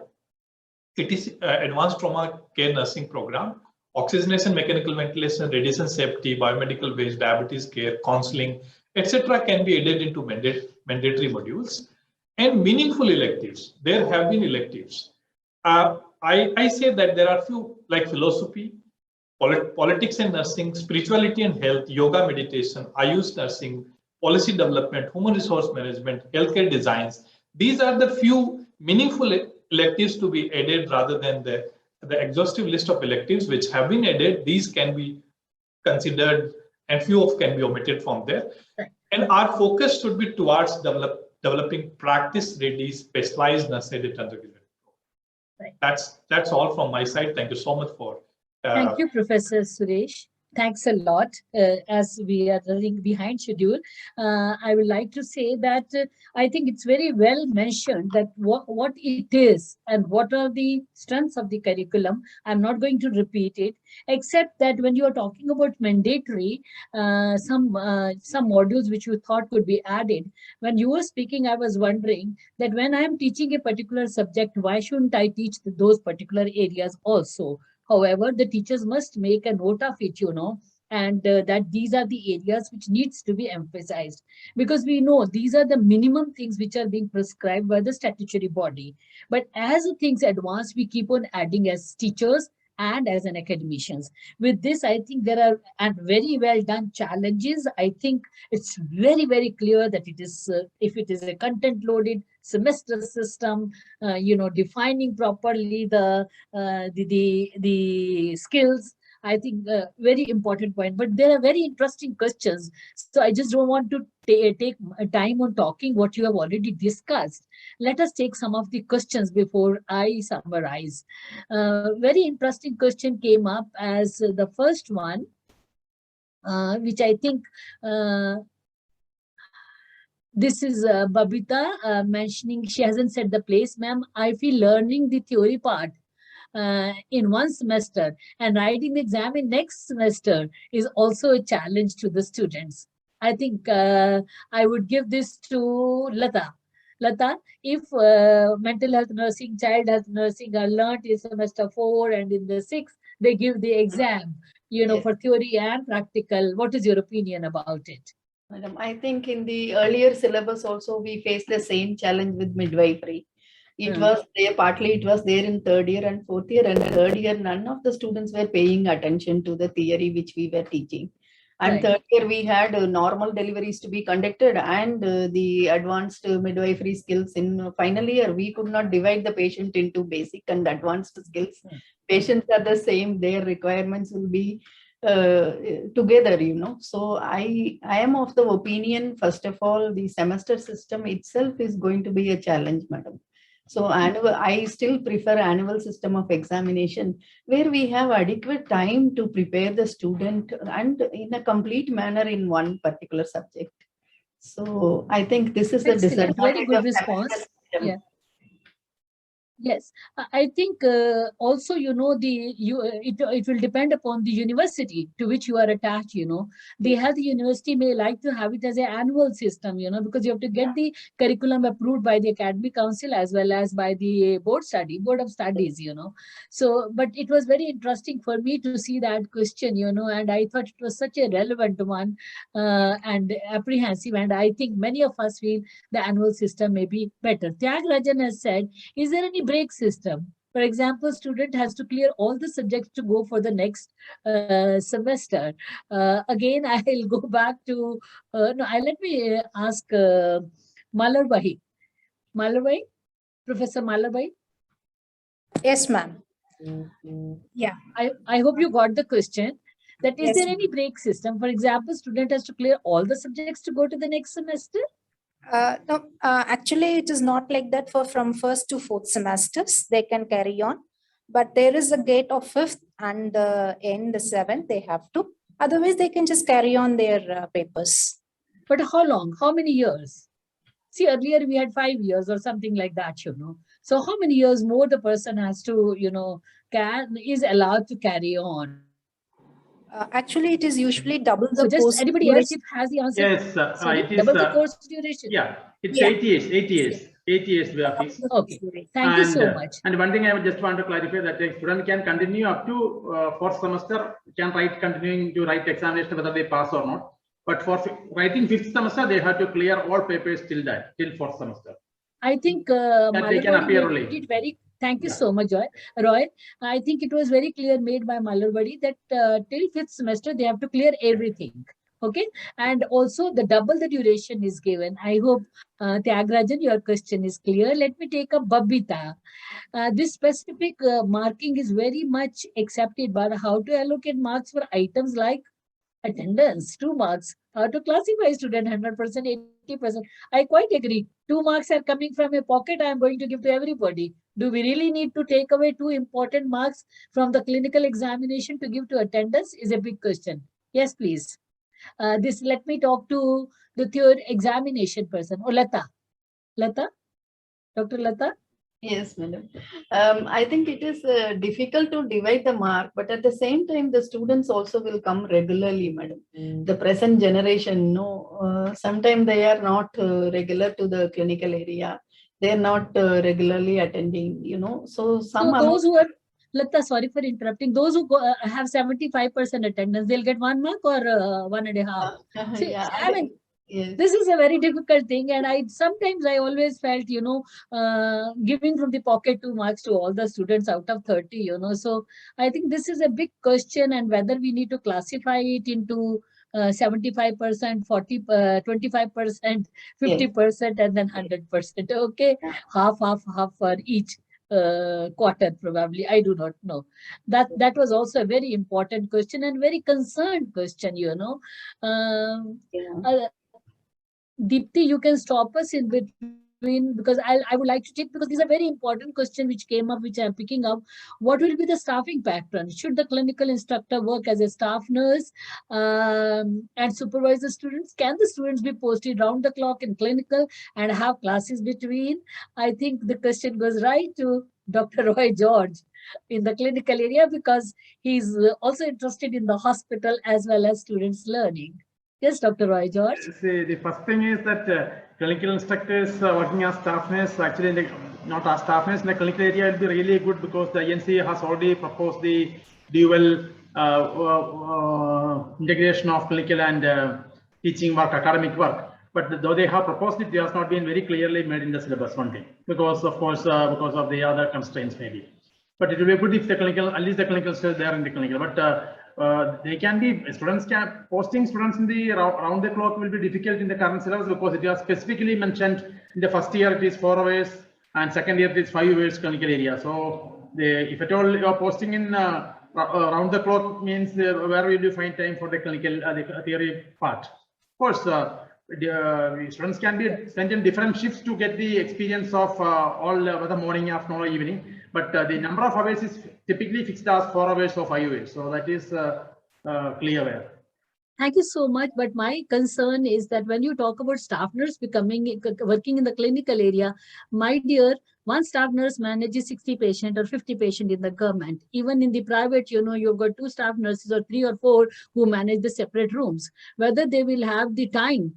ATC, Advanced Trauma Care Nursing Program, oxygenation, mechanical ventilation, radiation safety, biomedical waste, diabetes care, counseling, etc. can be added into mandatory modules. And meaningful electives. There have been electives. I say that there are few like philosophy, politics and nursing, spirituality and health, yoga, meditation, Ayush nursing, policy development, human resource management, healthcare designs. These are the few meaningful electives to be added rather than the exhaustive list of electives which have been added. These can be considered and few of can be omitted from there. Right. And our focus should be towards developing practice-ready, specialized nurses at undergraduate. Right. That's all from my side. Thank you so much for. Thank you, Professor Suresh. Thanks a lot. As we are running behind schedule, I would like to say that I think it's very well mentioned that what it is and what are the strengths of the curriculum. I'm not going to repeat it, except that when you are talking about mandatory, some modules which you thought could be added. When you were speaking, I was wondering that when I'm teaching a particular subject, why shouldn't I teach those particular areas also? However, the teachers must make a note of it, and that these are the areas which needs to be emphasized, because we know these are the minimum things which are being prescribed by the statutory body. But as things advance, we keep on adding as teachers and as an academicians. With this, I think there are and very well done challenges. I think it's very, very clear that it is if it is a content loaded semester system, defining properly the skills. I think very important point, but there are very interesting questions. So I just don't want to take time on talking what you have already discussed. Let us take some of the questions before I summarize. Very interesting question came up as the first one, which I think this is Babita mentioning, she hasn't said the place, ma'am. I feel learning the theory part in one semester and writing the exam in next semester is also a challenge to the students. I think I would give this to Lata. Lata, if mental health nursing, child health nursing are learnt in semester 4 and in the 6th, they give the exam, Yes. for theory and practical. What is your opinion about it? Madam, I think in the earlier syllabus also we faced the same challenge with midwifery. It was there, partly it was there in 3rd year and 4th year, and 3rd year none of the students were paying attention to the theory which we were teaching. And Right. 3rd year we had normal deliveries to be conducted and the advanced midwifery skills in final year. We could not divide the patient into basic and advanced skills. Patients are the same, their requirements will be together, So I am of the opinion, first of all, the semester system itself is going to be a challenge, madam. So I still prefer annual system of examination where we have adequate time to prepare the student and in a complete manner in one particular subject. So I think this is the Excellent. disadvantage Very good of response. semester system. Yeah. Yes, I think also, it will depend upon the university to which you are attached, The health university may like to have it as an annual system, because you have to get the curriculum approved by the academic council as well as by the board of studies, So, but it was very interesting for me to see that question, and I thought it was such a relevant one and apprehensive. And I think many of us feel the annual system may be better. Tyagarajan has said, is there any break system? For example, student has to clear all the subjects to go for the next semester. Again, I'll go back to, let me ask Malarbai. Malarbai, Professor Malarbai. Yes, ma'am. Yeah. I hope you got the question. That is Yes, there any break system? For example, student has to clear all the subjects to go to the next semester? No, actually, it is not like that from 1st to 4th semesters. They can carry on. But there is a gate of 5th and end the 7th, they have to. Otherwise, they can just carry on their papers. But how long? How many years? See, earlier we had 5 years or something like that, So how many years more the person has to, is allowed to carry on? Actually, it is usually double the so just course anybody else duration. has the answer? Yes, Sorry, it is. Double the course duration? Yeah, it's Yeah. 8 years. 8 years. 8 years we are fixed. Okay, thank you so much. And one thing I would just want to clarify that a student can continue up to 4th semester, can continuing to write examination whether they pass or not. But for writing 5th semester, they have to clear all papers till 4th semester. I think that they can appear only. Thank you so much, Roy. I think it was very clear made by Malarwadi that till 5th semester, they have to clear everything. Okay. And also the double the duration is given. I hope, Tyagarajan, your question is clear. Let me take up Babita. This specific marking is very much accepted, but how to allocate marks for items like attendance, 2 marks, how to classify student 100%, 80%. I quite agree. 2 marks are coming from a pocket I am going to give to everybody. Do we really need to take away 2 important marks from the clinical examination to give to attendance is a big question. Yes, please. Let me talk to the theory examination person. Oh, Lata. Dr. Lata? Yes, madam. I think it is difficult to divide the mark, but at the same time, the students also will come regularly, madam. The present generation, sometimes they are not regular to the clinical area. They are not regularly attending, So those who are, Lata, sorry for interrupting. Those who have 75% attendance, they'll get 1 mark or 1.5. See, yeah, I mean, yes. This is a very difficult thing, and sometimes I always felt, giving from the pocket 2 marks to all the students out of 30, So I think this is a big question, and whether we need to classify it into 75%, 40, 25%, 50%, and then 100%. Okay, half for each quarter probably. I do not know. That was also a very important question and very concerned question. Deepti, you can stop us in between because I would like to take, because these are very important questions which came up, which I'm picking up. What will be the staffing pattern? Should the clinical instructor work as a staff nurse and supervise the students? Can the students be posted round the clock in clinical and have classes between? I think the question goes right to Dr. Roy George in the clinical area, because he's also interested in the hospital as well as students learning. Yes, Dr. Roy George. See, the first thing is that clinical instructors working as staff nurse, actually not as staff nurse in the clinical area will be really good, because the INC has already proposed the dual integration of clinical and teaching work, academic work. But though they have proposed it, it has not been very clearly made in the syllabus, one thing, because of course, because of the other constraints maybe. But it will be good if the clinical, at least the clinical still there in the clinical. But they can be, students can, posting students in the round the clock will be difficult in the current syllabus, because it is specifically mentioned in the first year it is 4 hours and second year it is 5 hours clinical area. So if at all you are posting in round the clock, means where will you find time for the clinical the theory part? Of course, the students can be sent in different shifts to get the experience of all whether morning, afternoon or evening, but the number of hours is typically fixed as 4 hours or 5 hours. So that is clear there. Thank you so much. But my concern is that when you talk about staff nurse working in the clinical area, my dear, one staff nurse manages 60 patients or 50 patients in the government. Even in the private, you know, you've got 2 staff nurses or 3 or 4 who manage the separate rooms. Whether they will have the time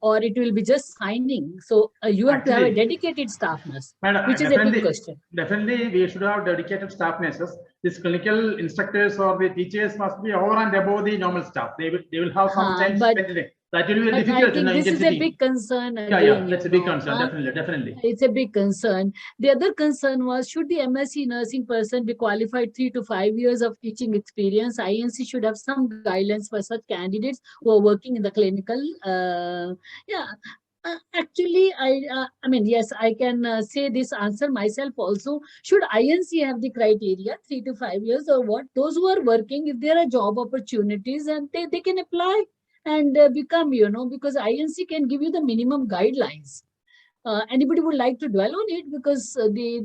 or it will be just signing. So you have to have a dedicated staff nurse, Madam, which is a big question. Definitely, we should have dedicated staff nurses. These clinical instructors or the teachers must be over and above the normal staff. They will have some time but spent in it. That will be But difficult. I think this is a big concern. Yeah, that's a big concern. Definitely. It's a big concern. The other concern was, should the MSc nursing person be qualified 3 to 5 years of teaching experience? INC should have some guidelines for such candidates who are working in the clinical. Actually, I mean, yes, I can say this answer myself also. Should INC have the criteria 3 to 5 years, or what? Those who are working, if there are job opportunities, and they can apply and become, you know, because INC can give you the minimum guidelines. Anybody would like to dwell on it, because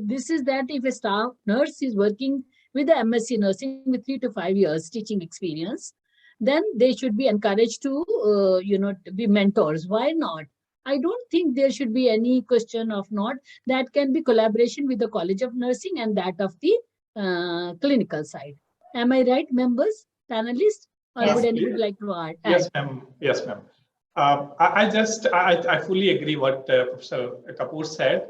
this is that if a staff nurse is working with the MSc nursing with 3 to 5 years teaching experience, then they should be encouraged to, to be mentors. Why not? I don't think there should be any question of not. That can be collaboration with the College of Nursing and that of the clinical side. Am I right, members, panelists? Or would anybody like to add? Yes, ma'am. Yes, ma'am. I fully agree what Professor Kapoor said.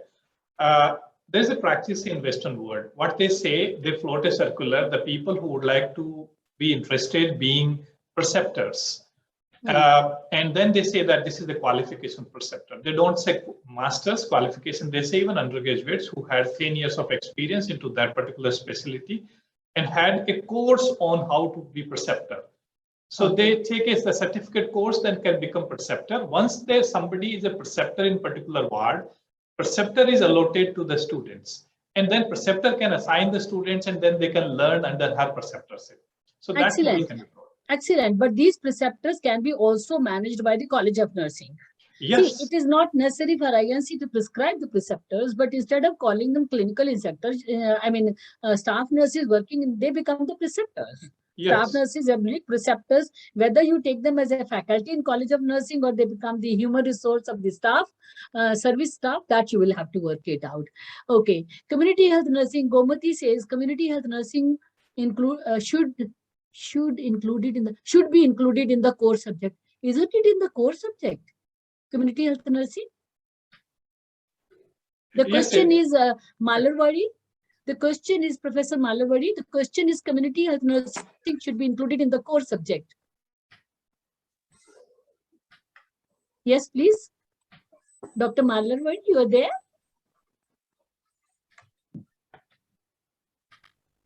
There's a practice in Western world. What they say, they float a circular, the people who would like to be interested being preceptors. And then they say that this is the qualification preceptor. They don't say master's qualification. They say even undergraduates who had 10 years of experience into that particular specialty and had a course on how to be preceptor. So they take a certificate course, then can become preceptor. Once somebody is a preceptor in particular ward, preceptor is allotted to the students. And then preceptor can assign the students, and then they can learn under her preceptorship. So that's excellent. But these preceptors can be also managed by the College of Nursing. Yes. See, it is not necessary for INC to prescribe the preceptors, but instead of calling them clinical instructors, staff nurses working, they become the preceptors. Yes. Staff nurses are preceptors, whether you take them as a faculty in College of Nursing or they become the human resource of the staff, service staff, that you will have to work it out. Okay. Community health nursing, Gomati says community health nursing should be included in the core subject. Isn't it in the core subject? Community health nursing? The question is Malarwadi. The question is Professor Malarwadi. The question is community health nursing should be included in the core subject. Yes, please. Dr. Malarwadi, you are there?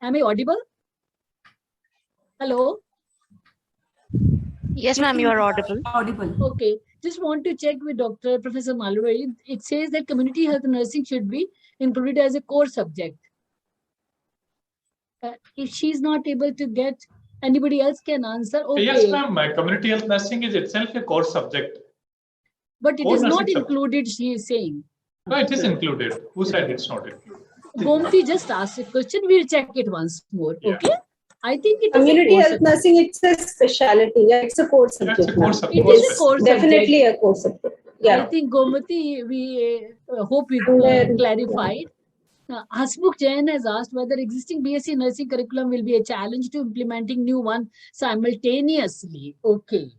Am I audible? Hello? Yes, ma'am, you are audible. Okay. Just want to check with Professor Malarwadi. It says that community health nursing should be included as a core subject. If she's not able to get, anybody else can answer. Okay. Yes, ma'am. Community health nursing is itself a core subject. But it is not included, she is saying. No, it is included. Who said it's not included? Gomti just asked a question. We'll check it once more. Yeah. Okay. I think it community health nursing, it's a specialty. Yeah, it's a core subject. It is a core subject. Definitely a core subject. Yeah. I think Gomati, we hope we clarified. Hasmukh Jain has asked whether existing BSc nursing curriculum will be a challenge to implementing new one simultaneously. Okay.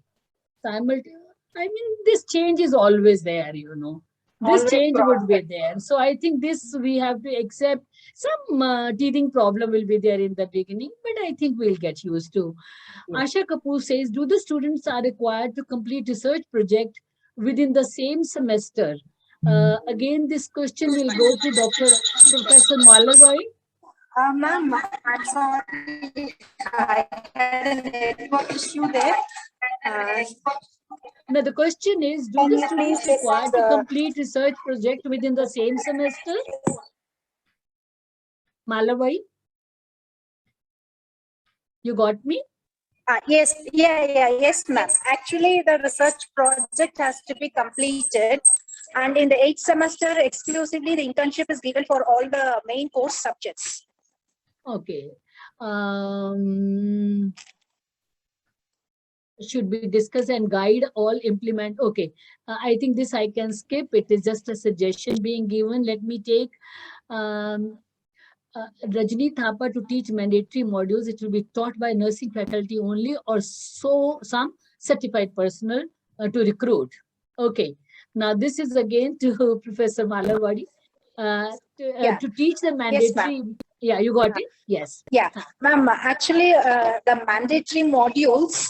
I mean, this change is always there, you know. This Always change would be process. there. So I think this we have to accept. Some teething problem will be there in the beginning, but I think we'll get used to. Asha Kapoor says, do the students are required to complete research project within the same semester? Again, this question will go to Professor Malawai. Ma'am, I'm sorry, I had a network issue there. Now, the question is, do Can the you please students required to discuss, complete research project within the same semester? Malawai, you got me? yes, yes, ma'am. Actually, the research project has to be completed. And in the 8th semester, exclusively, the internship is given for all the main course subjects. Okay. Should be discuss and guide all implement. Okay. I think this I can skip. It is just a suggestion being given. Let me take Rajni Thapa to teach mandatory modules. It will be taught by nursing faculty only or so some certified personnel to recruit. Okay. Now this is again to Professor Malawadi to teach the mandatory. Yes, yeah, you got it? Yes. Yeah, ma'am, actually, the mandatory modules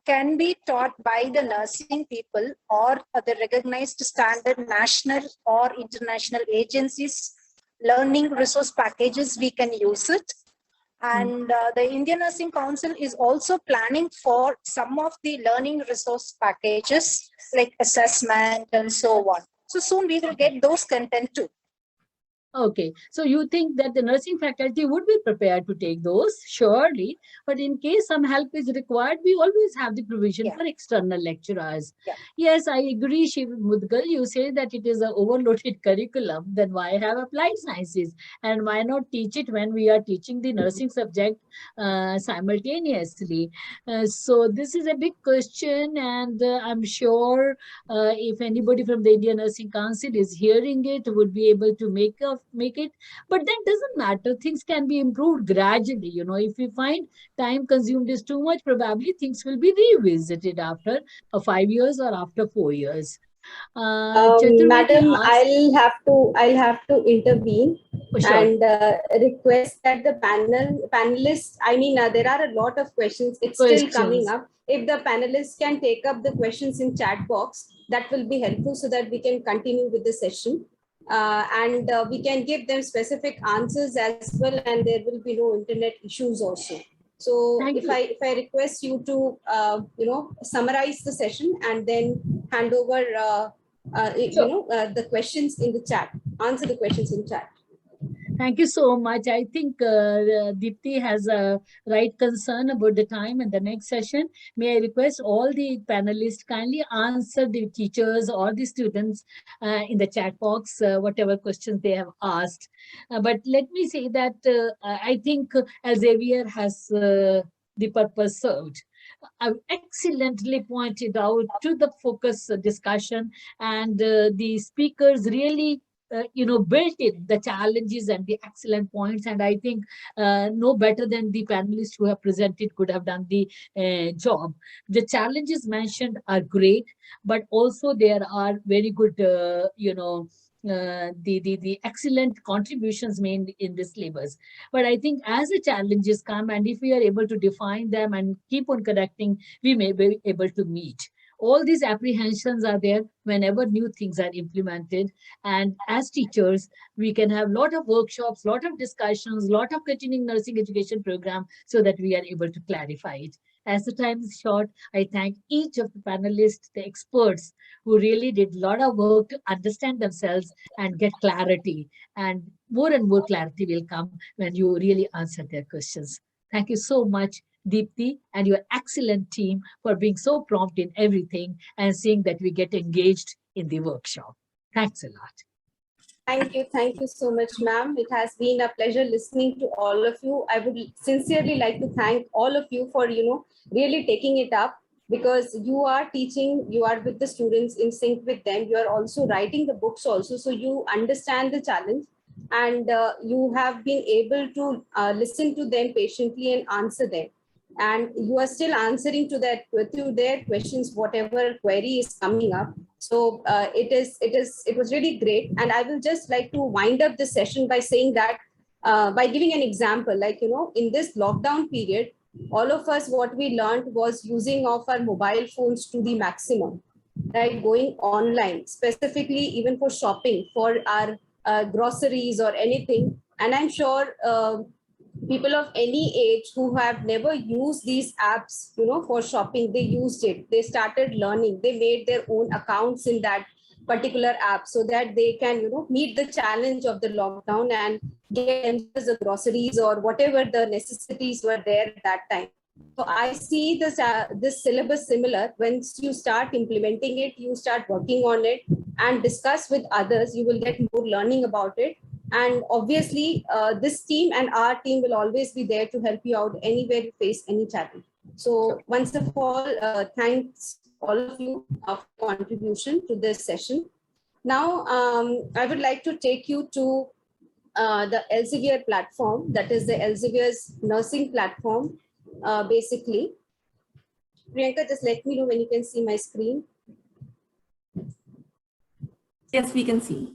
can be taught by the nursing people or the recognized standard national or international agencies, learning resource packages, we can use it. And the Indian Nursing Council is also planning for some of the learning resource packages like assessment and so on. So soon we will get those content too. Okay, so you think that the nursing faculty would be prepared to take those? Surely, but in case some help is required, we always have the provision for external lecturers. Yes, I agree, Shiv Mudgal. You say that it is an overloaded curriculum, then why have applied sciences? And why not teach it when we are teaching the nursing subject simultaneously? So this is a big question, and I'm sure if anybody from the Indian Nursing Council is hearing it, would be able to make it, but that doesn't matter. Things can be improved gradually. You know, if we find time consumed is too much, probably things will be revisited after 5 years or after 4 years. Madam, I'll have to intervene and request that the panelists. I mean, there are a lot of questions. It's still coming up. If the panelists can take up the questions in chat box, that will be helpful so that we can continue with the session. And we can give them specific answers as well, and there will be no internet issues also. So if I request you to summarize the session and then hand over the questions in the chat, answer the questions in chat. Thank you so much. I think Deepti has a right concern about the time in the next session. May I request all the panelists kindly answer the teachers or the students in the chat box, whatever questions they have asked. But let me say that I think Elsevier has the purpose served. I've excellently pointed out to the focus discussion, and the speakers really built in the challenges and the excellent points. And I think no better than the panelists who have presented could have done the job. The challenges mentioned are great, but also there are very good, the excellent contributions made in this syllabus. But I think as the challenges come, and if we are able to define them and keep on correcting, we may be able to meet. All these apprehensions are there whenever new things are implemented. And as teachers, we can have a lot of workshops, lot of discussions, lot of continuing nursing education program so that we are able to clarify it. As the time is short, I thank each of the panelists, the experts who really did a lot of work to understand themselves and get clarity. And more clarity will come when you really answer their questions. Thank you so much, Deepti, and your excellent team for being so prompt in everything and seeing that we get engaged in the workshop. Thanks a lot. Thank you so much, ma'am. It has been a pleasure listening to all of you. I would sincerely like to thank all of you for, really taking it up, because you are teaching, you are with the students, in sync with them. You are also writing the books also, so you understand the challenge, and you have been able to listen to them patiently and answer them. and you are still answering to their questions, whatever query is coming up. So it was really great. And I will just like to wind up the session by saying that by giving an example, like, in this lockdown period, all of us, what we learned was using of our mobile phones to the maximum, right? Going online, specifically even for shopping, for our groceries or anything. And I'm sure people of any age who have never used these apps, for shopping, they used it. They started learning. They made their own accounts in that particular app so that they can, meet the challenge of the lockdown and get themselves the groceries or whatever the necessities were there at that time. So I see this syllabus similar. Once you start implementing it, you start working on it and discuss with others, you will get more learning about it. And obviously, this team and our team will always be there to help you out anywhere you face any challenge. So once of all, thanks all of you for contribution to this session. Now, I would like to take you to the Elsevier platform, that is the Elsevier's nursing platform, basically. Priyanka, just let me know when you can see my screen. Yes, we can see.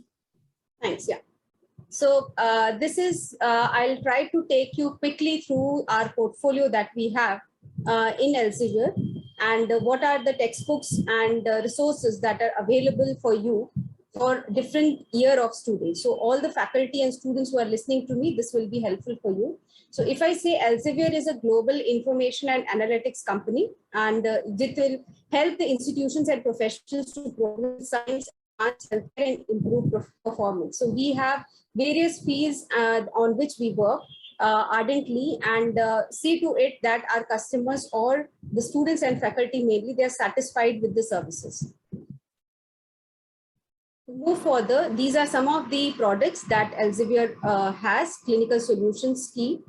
Thanks, yeah. So this is, I'll try to take you quickly through our portfolio that we have in Elsevier, and what are the textbooks and resources that are available for you for different year of students. So all the faculty and students who are listening to me, this will be helpful for you. So if I say Elsevier is a global information and analytics company, and it will help the institutions and professionals to progress science, healthcare, and improve performance. So we have various fields on which we work ardently, and see to it that our customers or the students and faculty mainly, they are satisfied with the services. To move further, these are some of the products that Elsevier has. Clinical Solutions Key,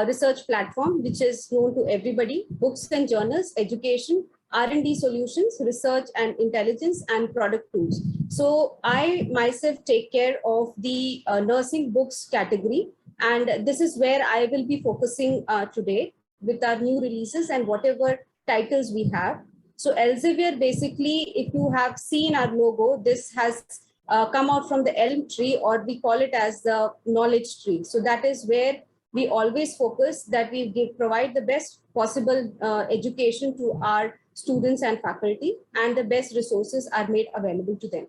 research platform, which is known to everybody, books and journals, education, R&D solutions, research and intelligence, and product tools. So I myself take care of the nursing books category, and this is where I will be focusing today with our new releases and whatever titles we have. So Elsevier, basically, if you have seen our logo, this has come out from the elm tree, or we call it as the knowledge tree. So that is where we always focus, that we provide the best possible education to our students and faculty, and the best resources are made available to them.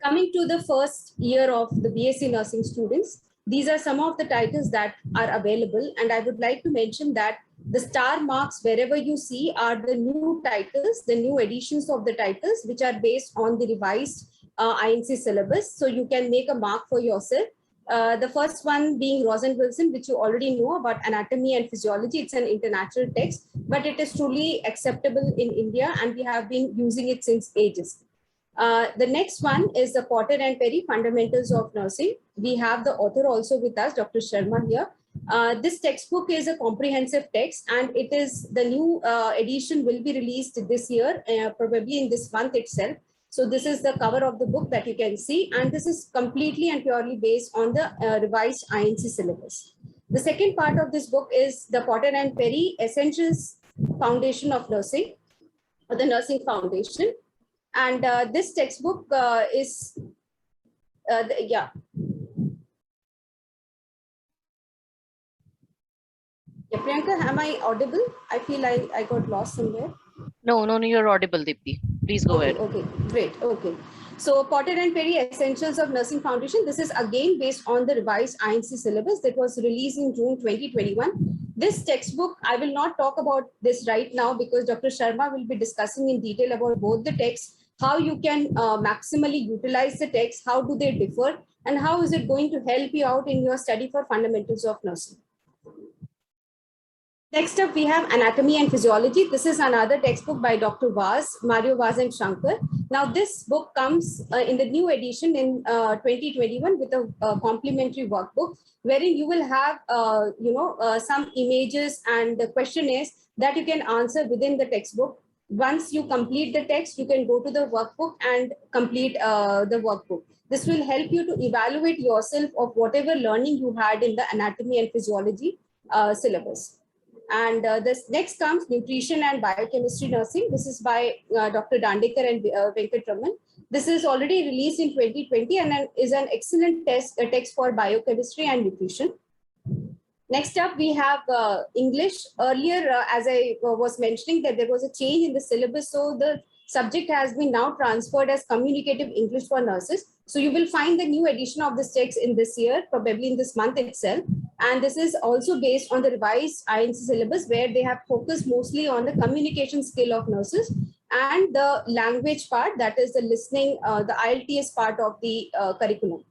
Coming to the first year of the BSc Nursing students, these are some of the titles that are available, and I would like to mention that the star marks wherever you see are the new titles, the new editions of the titles, which are based on the revised INC syllabus. So you can make a mark for yourself. The first one being Rosen Wilson, which you already know about anatomy and physiology. It's an international text, but it is truly acceptable in India, and we have been using it since ages. The next one is the Potter and Perry Fundamentals of Nursing. We have the author also with us, Dr. Sharma here. This textbook is a comprehensive text, and it is the new edition will be released this year, probably in this month itself. So this is the cover of the book that you can see, and this is completely and purely based on the revised INC syllabus. The second part of this book is the Potter and Perry Essentials Foundation of Nursing, or the Nursing Foundation. And this textbook is, yeah. Yeah, Priyanka, am I audible? I feel I got lost somewhere. No, you're audible, Deepti. Please go ahead. Okay, great. Okay. So Potter and Perry Essentials of Nursing Foundation. This is again based on the revised INC syllabus that was released in June 2021. This textbook, I will not talk about this right now because Dr. Sharma will be discussing in detail about both the texts, how you can maximally utilize the text, how do they differ, and how is it going to help you out in your study for fundamentals of nursing. Next up, we have Anatomy and Physiology. This is another textbook by Dr. Vaz, Mario Vaz and Shankar. Now, this book comes in the new edition in 2021 with a complimentary workbook, wherein you will have, some images and the questionnaires that you can answer within the textbook. Once you complete the text, you can go to the workbook and complete the workbook. This will help you to evaluate yourself of whatever learning you had in the Anatomy and Physiology syllabus. And this next comes Nutrition and Biochemistry Nursing. This is by Dr. Dandekar and Venkatraman. This is already released in 2020 and is an excellent text for biochemistry and nutrition. Next up, we have English. Earlier, as I was mentioning, that there was a change in the syllabus. So the subject has been now transferred as Communicative English for Nurses. So you will find the new edition of this text in this year, probably in this month itself. And this is also based on the revised INC syllabus, where they have focused mostly on the communication skill of nurses and the language part, that is the listening, the IELTS part of the curriculum.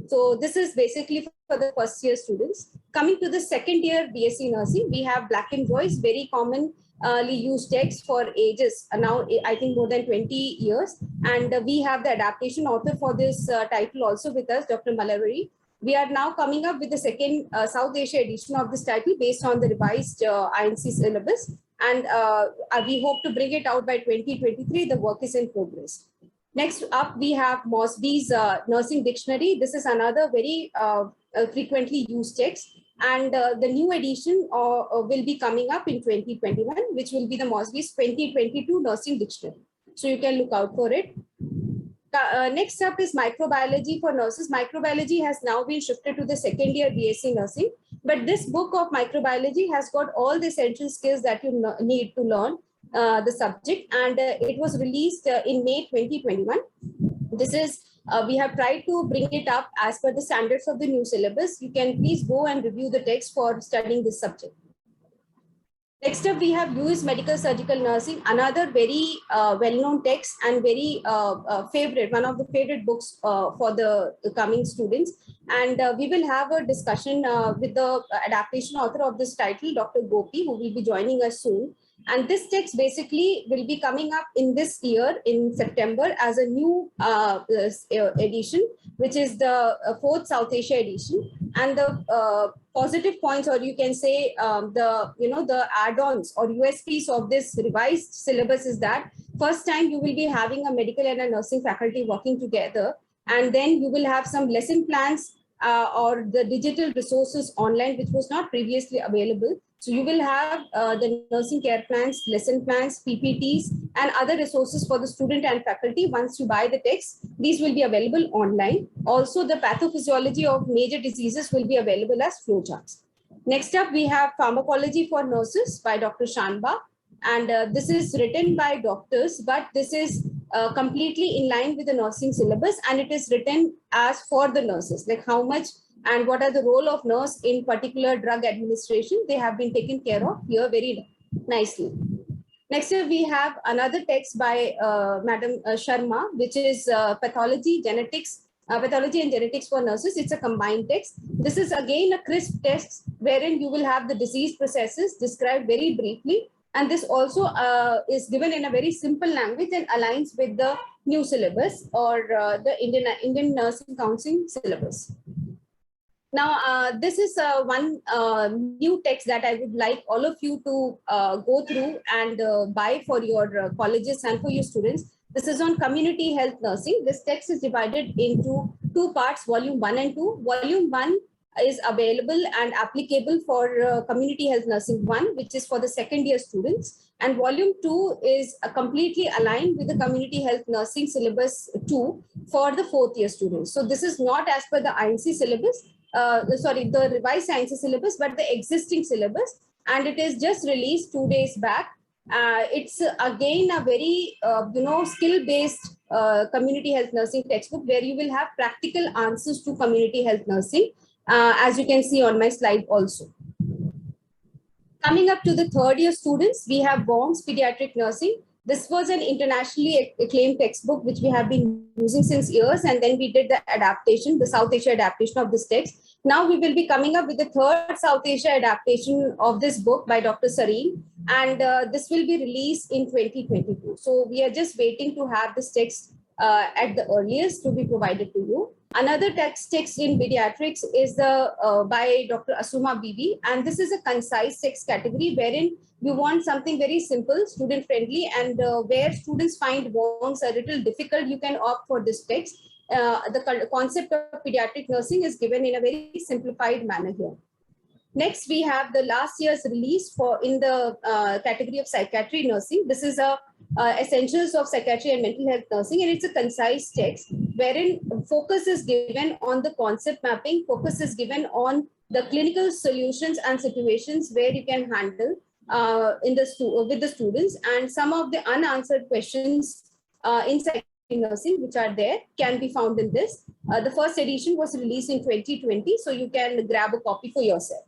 So this is basically for the first year students. Coming to the second year BSc Nursing, we have Black and Voice, very commonly used text for ages, now I think more than 20 years. And we have the adaptation author for this title also with us, Dr. Malavari. We are now coming up with the second South Asia edition of this title based on the revised INC syllabus. And we hope to bring it out by 2023. The work is in progress. Next up, we have Mosby's Nursing Dictionary. This is another very frequently used text. And the new edition will be coming up in 2021, which will be the Mosby's 2022 Nursing Dictionary. So you can look out for it. Next up is Microbiology for Nurses. Microbiology has now been shifted to the second year BSc Nursing. But this book of microbiology has got all the essential skills that you need to learn the subject, and it was released in May 2021. This is, we have tried to bring it up as per the standards of the new syllabus. You can please go and review the text for studying this subject. Next up, we have US Medical Surgical Nursing, another very well-known text and very favorite, one of the favorite books for the coming students. And we will have a discussion with the adaptation author of this title, Dr. Gopi, who will be joining us soon. And this text basically will be coming up in this year in September as a new edition, which is the fourth South Asia edition. And the positive points, or you can say the add-ons or USPs of this revised syllabus is that first time you will be having a medical and a nursing faculty working together, and then you will have some lesson plans or the digital resources online, which was not previously available. So you will have the nursing care plans, lesson plans, PPTs, and other resources for the student and faculty. Once you buy the text, these will be available online. Also, the pathophysiology of major diseases will be available as flowcharts. Next up, we have Pharmacology for Nurses by Dr. Shanba. And this is written by doctors, but this is completely in line with the nursing syllabus, and it is written as for the nurses, like how much and what are the role of nurse in particular drug administration. They have been taken care of here very nicely. Next year, we have another text by Madam Sharma, which is Pathology and Genetics for Nurses. It's a combined text. This is again a crisp text wherein you will have the disease processes described very briefly. And this also is given in a very simple language and aligns with the new syllabus or the Indian Nursing Council syllabus. Now, this is one new text that I would like all of you to go through and buy for your colleges and for your students. This is on community health nursing. This text is divided into two parts, volume 1 and 2. Volume 1 is available and applicable for community health nursing 1, which is for the second year students. And volume 2 is completely aligned with the community health nursing syllabus 2 for the fourth year students. So this is not as per the INC syllabus, the revised sciences syllabus, but the existing syllabus, and it is just released 2 days back. It's again a very skill-based community health nursing textbook where you will have practical answers to community health nursing, as you can see on my slide also. Coming up to the third year students, we have Wong's Pediatric Nursing. This was an internationally acclaimed textbook, which we have been using since years. And then we did the adaptation, the South Asia adaptation of this text. Now we will be coming up with the third South Asia adaptation of this book by Dr. Sareen. And this will be released in 2022. So we are just waiting to have this text at the earliest to be provided to you. Another text in pediatrics is by Dr. Asuma Bibi, and this is a concise text category wherein we want something very simple, student friendly, and where students find Wongs a little difficult, you can opt for this text. The concept of pediatric nursing is given in a very simplified manner here. Next, we have the last year's release for in the category of psychiatry nursing. This is a essentials of psychiatry and mental health nursing, and it's a concise text wherein focus is given on the concept mapping, focus is given on the clinical solutions and situations where you can handle with the students, and some of the unanswered questions in psychiatry nursing which are there can be found in this. The first edition was released in 2020, so you can grab a copy for yourself.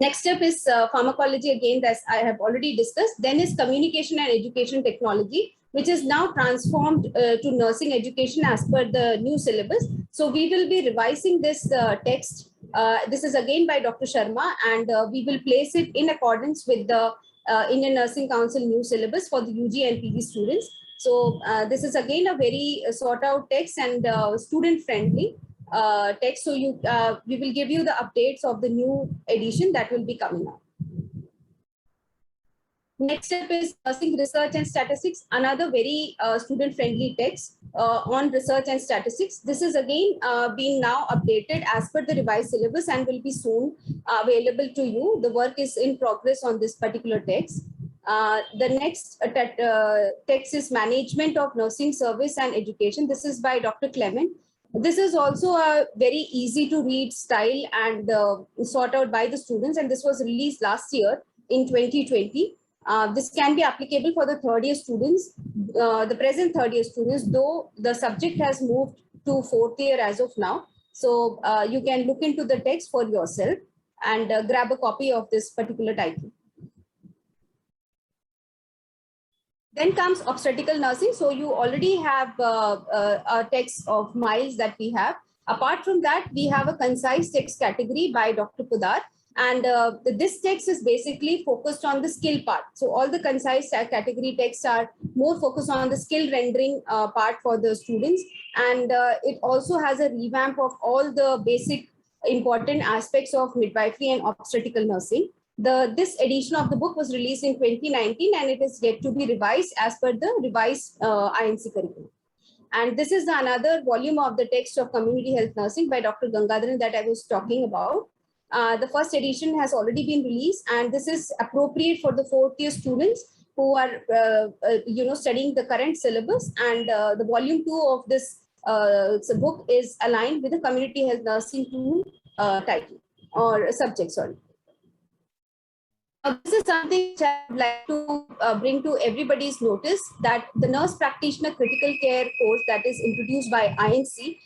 Next up is pharmacology, again, that I have already discussed. Then is communication and education technology, which is now transformed to nursing education as per the new syllabus. So we will be revising this text. This is again by Dr. Sharma, and we will place it in accordance with the Indian Nursing Council new syllabus for the UG and PG students. So this is again a very sought out text and student friendly text. So we will give you the updates of the new edition that will be coming up. Next step is nursing research and statistics, another very student-friendly text on research and statistics. This is again being now updated as per the revised syllabus and will be soon available to you. The work is in progress on this particular text. The next text is Management of Nursing Service and Education. This is by Dr. Clement. This is also a very easy to read style and sought out by the students, and this was released last year in 2020. This can be applicable for the third year students, the present third year students, though the subject has moved to fourth year as of now. So you can look into the text for yourself and grab a copy of this particular title. Then comes obstetrical nursing. So you already have a text of Miles that we have. Apart from that, we have a concise text category by Dr. Pudar. And this text is basically focused on the skill part. So all the concise category texts are more focused on the skill rendering part for the students. And it also has a revamp of all the basic important aspects of midwifery and obstetrical nursing. This edition of the book was released in 2019 and it is yet to be revised as per the revised INC curriculum. And this is another volume of the text of community health nursing by Dr. Gangadharan that I was talking about. The first edition has already been released, and this is appropriate for the fourth year students who are studying the current syllabus. And the volume 2 of this book is aligned with the community health nursing tool title or subject, sorry. This is something which I would like to bring to everybody's notice, that the nurse practitioner critical care course that is introduced by INC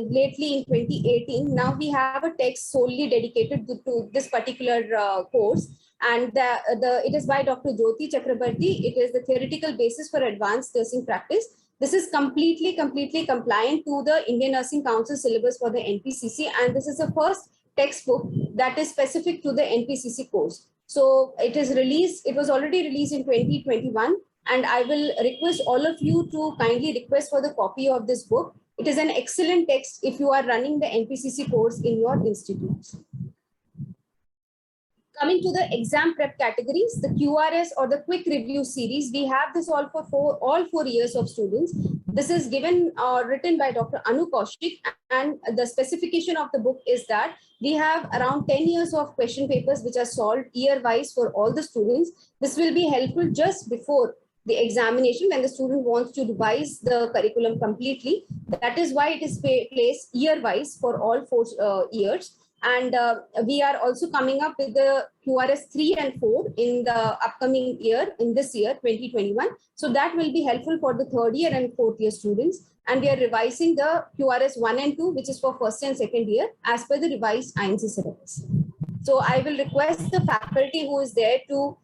lately in 2018. Now we have a text solely dedicated to this particular course, and it is by Dr. Jyoti Chakrabarti. It is the theoretical basis for advanced nursing practice. This is completely compliant to the Indian Nursing Council syllabus for the NPCC, and this is the first textbook that is specific to the NPCC course. So it is released, it was already released in 2021, and I will request all of you to kindly request for the copy of this book. It is an excellent text if you are running the NPCC course in your institutes. Coming to the exam prep categories, the QRS or the quick review series, we have this all for all 4 years of students. This is given or written by Dr. Anu Kaushik, and the specification of the book is that we have around 10 years of question papers which are solved year-wise for all the students. This will be helpful just before the examination when the student wants to revise the curriculum completely. That is why it is placed year-wise for all 4 years. And we are also coming up with the QRS 3 and 4 in the upcoming year, in this year, 2021. So that will be helpful for the third year and fourth year students. And we are revising the QRS 1 and 2, which is for first and second year, as per the revised INC syllabus. So I will request the faculty who is there to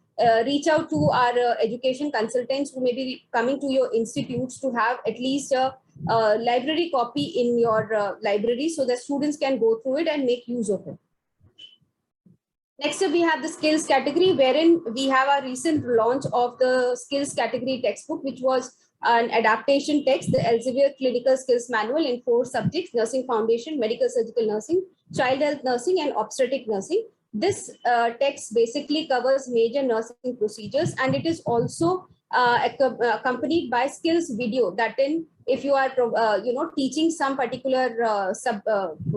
reach out to our education consultants who may be coming to your institutes to have at least a library copy in your library so that students can go through it and make use of it. Next up, we have the skills category, wherein we have a recent launch of the skills category textbook, which was an adaptation text, the Elsevier Clinical Skills Manual in 4 subjects: nursing foundation, medical surgical nursing, child health nursing, and obstetric nursing. This text basically covers major nursing procedures, and it is also accompanied by skills video. That in, if you are teaching some particular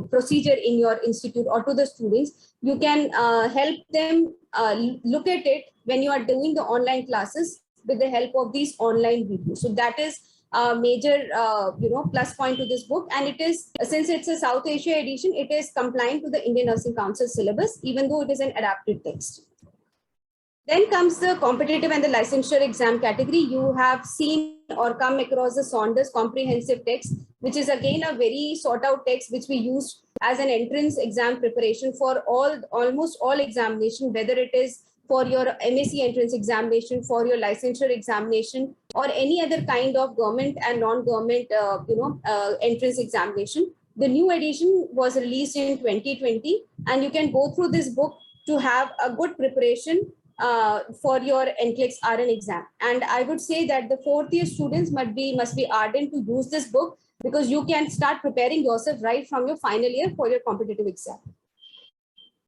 procedure in your institute or to the students, you can help them look at it when you are doing the online classes with the help of these online videos. So that is a major plus point to this book, and it is, since it's a South Asia edition, it is compliant to the Indian Nursing Council syllabus, even though it is an adapted text. Then comes the competitive and the licensure exam category. You have seen or come across the Saunders comprehensive text, which is again a very sought out text which we use as an entrance exam preparation for almost all examination, whether it is for your MSc entrance examination, for your licensure examination, or any other kind of government and non-government entrance examination. The new edition was released in 2020, and you can go through this book to have a good preparation for your NCLEX RN exam. And I would say that the fourth year students must be ardent to use this book, because you can start preparing yourself right from your final year for your competitive exam.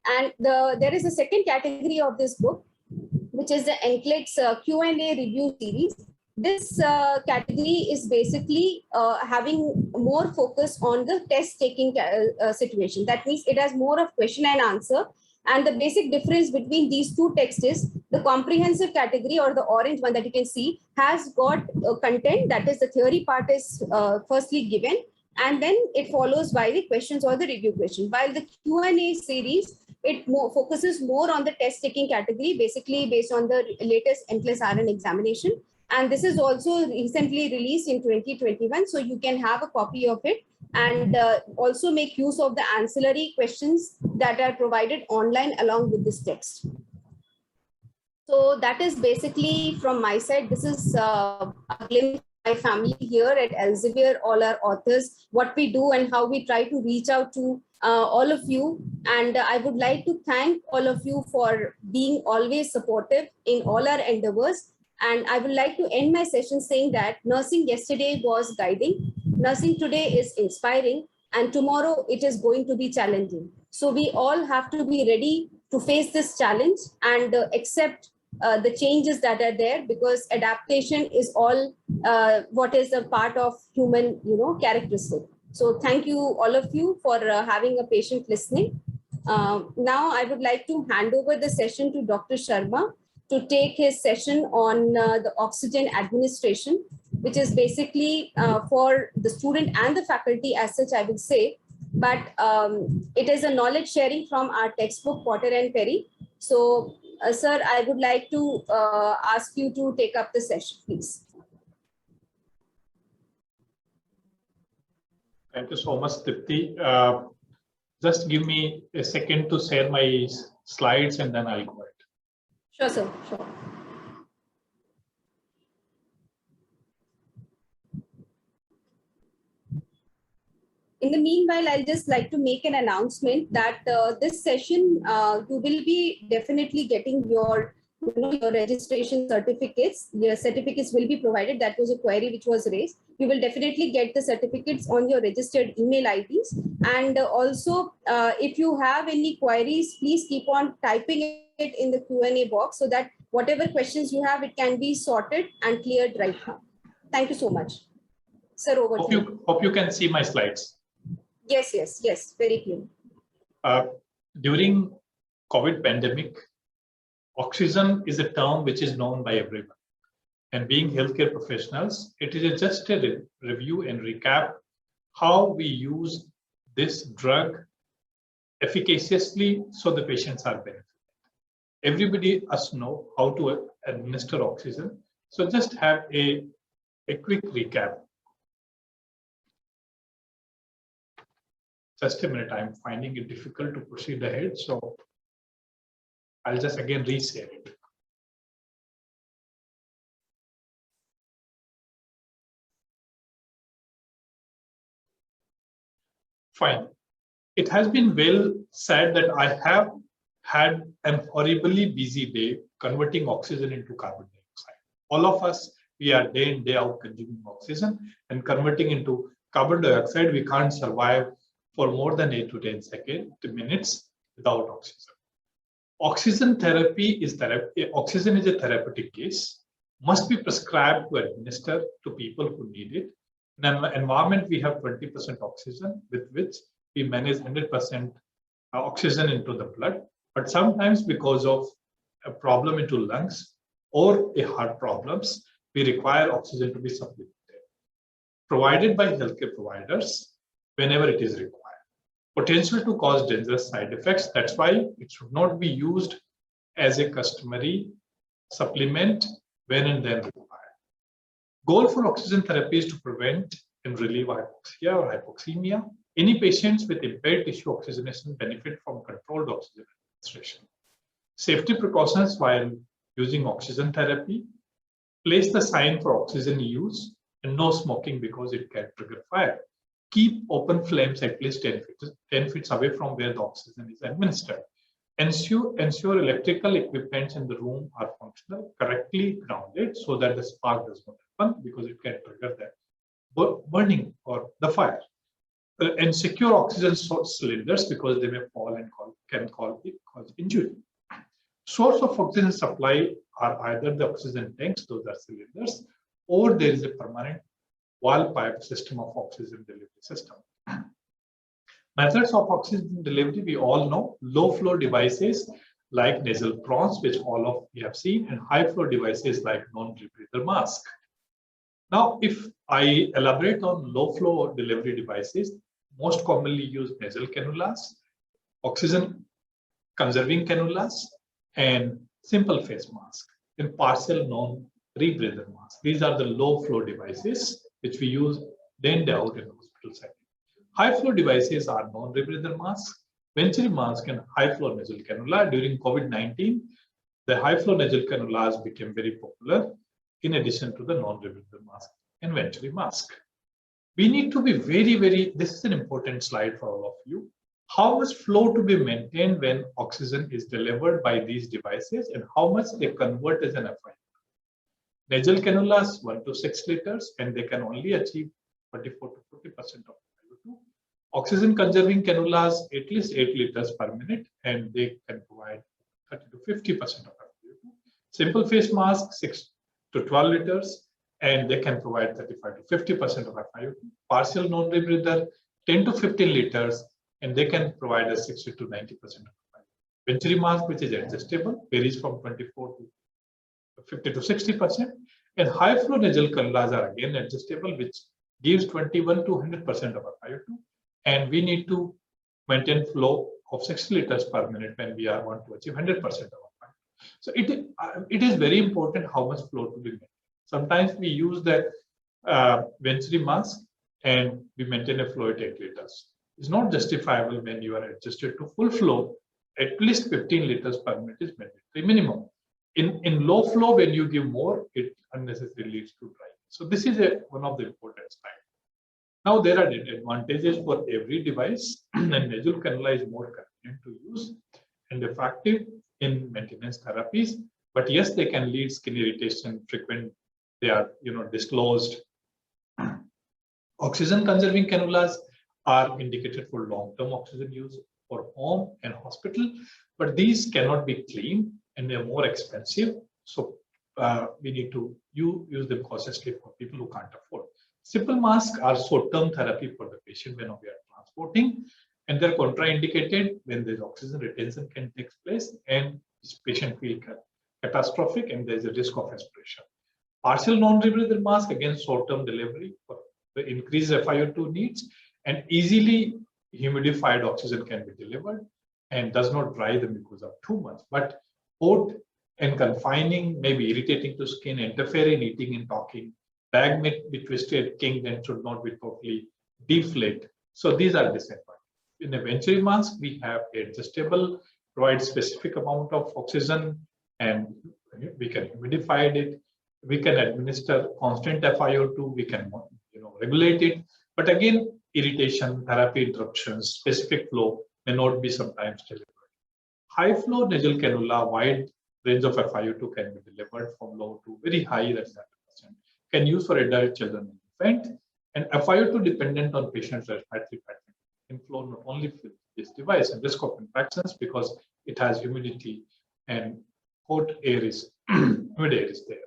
And there is a second category of this book, which is the NCLEX Q&A review series. This category is basically having more focus on the test taking situation. That means it has more of question and answer. And the basic difference between these two texts is the comprehensive category, or the orange one that you can see, has got content, that is the theory part is firstly given, and then it follows by the questions or the review question. While the Q&A series, it focuses more on the test taking category, basically based on the latest NCLEX RN examination. And this is also recently released in 2021. So you can have a copy of it and also make use of the ancillary questions that are provided online along with this text. So that is basically from my side. This is a glimpse of my family here at Elsevier, all our authors, what we do and how we try to reach out to all of you. And I would like to thank all of you for being always supportive in all our endeavors. And I would like to end my session saying that nursing yesterday was guiding, nursing today is inspiring, and tomorrow it is going to be challenging. So we all have to be ready to face this challenge and accept the changes that are there, because adaptation is all what is a part of human characteristic. So thank you all of you for having a patient listening. Now I would like to hand over the session to Dr. Sharma to take his session on the oxygen administration, which is basically for the student and the faculty as such, I would say. But it is a knowledge sharing from our textbook, Potter and Perry. So, sir, I would like to ask you to take up the session, please. Thank you so much, Dipti. Just give me a second to share my slides and then I'll go ahead. Sure, sir. Sure. In the meanwhile, I'll just like to make an announcement that this session, you will be definitely getting your registration certificates. Your certificates will be provided. That was a query which was raised. You will definitely get the certificates on your registered email IDs. And also, if you have any queries, please keep on typing it in the Q&A box so that whatever questions you have, it can be sorted and cleared right now. Thank you so much. Sir, over to you. Hope you can see my slides. Yes, yes, yes, very clear. During COVID pandemic, oxygen is a term which is known by everyone. And being healthcare professionals, it is just a review and recap how we use this drug efficaciously so the patients are benefited. Everybody must know how to administer oxygen. So just have a quick recap. Just a minute, I'm finding it difficult to proceed ahead. So I'll just again reshare it. Fine. It has been well said that I have had an horribly busy day converting oxygen into carbon dioxide. All of us, we are day in, day out consuming oxygen and converting into carbon dioxide. We can't survive for more than 8 to 10 minutes without oxygen. Oxygen therapy is oxygen is a therapeutic gas. must be prescribed to administer to people who need it. In an environment, we have 20% oxygen with which we manage 100% oxygen into the blood. But sometimes because of a problem into lungs or a heart problems, we require oxygen to be supplemented, provided by healthcare providers whenever it is required. Potential to cause dangerous side effects. That's why it should not be used as a customary supplement when and then required. Goal for oxygen therapy is to prevent and relieve hypoxia or hypoxemia. Any patients with impaired tissue oxygenation benefit from controlled oxygen administration. Safety precautions while using oxygen therapy. Place the sign for oxygen use and no smoking because it can trigger fire. Keep open flames at least 10 feet away from where the oxygen is administered. Ensure electrical equipments in the room are functional, correctly grounded so that the spark does not happen because it can trigger the burning or the fire. And secure oxygen cylinders because they may fall and can cause injury. Source of oxygen supply are either the oxygen tanks, those are cylinders, or there is a permanent wall pipe system of oxygen delivery system. Methods of oxygen delivery, we all know, low flow devices like nasal prawns, which all of you have seen, and high flow devices like non-rebreather mask. Now, if I elaborate on low flow delivery devices, most commonly used nasal cannulas, oxygen conserving cannulas, and simple face mask, and partial non-rebreather mask. These are the low flow devices which we use day in day out in hospital setting. High flow devices are non-rebreather masks, venturi mask, and high flow nasal cannula. During COVID-19, the high flow nasal cannulas became very popular in addition to the non-rebreather mask and venturi mask. We need to be this is an important slide for all of you. How much flow to be maintained when oxygen is delivered by these devices and how much they convert as an FIU. Nasal cannulas 1 to 6 liters and they can only achieve 44 to 40% of FIU2. Oxygen conserving cannulas at least 8 liters per minute and they can provide 30 to 50% of FIU2. Simple face mask 6 to 12 liters and they can provide 35 to 50% of FIU2. Partial non-rebreather 10 to 15 liters and they can provide us 60 to 90% of FIU2. Venturi mask, which is adjustable, varies from 24 to 50 to 60%, and high flow nasal cannulas are again adjustable, which gives 21 to 100% of FIU2. And we need to maintain flow of 60 liters per minute when we want to achieve 100% of FIU2. So it is very important how much flow to be maintained. Sometimes we use the venturi mask and we maintain a flow at 8 liters. It's not justifiable when you are adjusted to full flow. At least 15 liters per minute is mandatory minimum. In low flow, when you give more, it unnecessarily leads to dryness. So this is one of the important slides. Now there are advantages for every device, and nasal cannula is more convenient to use and effective in maintenance therapies. But yes, they can lead skin irritation, frequent. They are disclosed. Oxygen conserving cannulas are indicated for long-term oxygen use for home and hospital, but these cannot be cleaned and they're more expensive. So we need to use them cautiously for people who can't afford. Simple masks are short-term therapy for the patient when we are transporting, and they're contraindicated when there's oxygen retention can take place and this patient feel catastrophic and there's a risk of aspiration. Partial non-rebreather mask, again, short-term delivery for the increased FIO2 needs, and easily humidified oxygen can be delivered and does not dry the mucosa too much. But hot and confining may be irritating to skin, interfere in eating and talking. Bag may be twisted, kinked, and should not be totally deflate. So these are disadvantages. In a venturi mask, we have adjustable, provide specific amount of oxygen, and we can humidify it. We can administer constant FiO2. We can regulate it. But again, irritation, therapy interruptions, specific flow may not be sometimes delivered. High flow nasal cannula, wide range of FiO2 can be delivered from low to very high, that's 90%. Can use for adult children and infant, and FiO2 dependent on patient's respiratory pattern can flow not only with this device and risk of infections because it has humidity and hot air is humid air is there.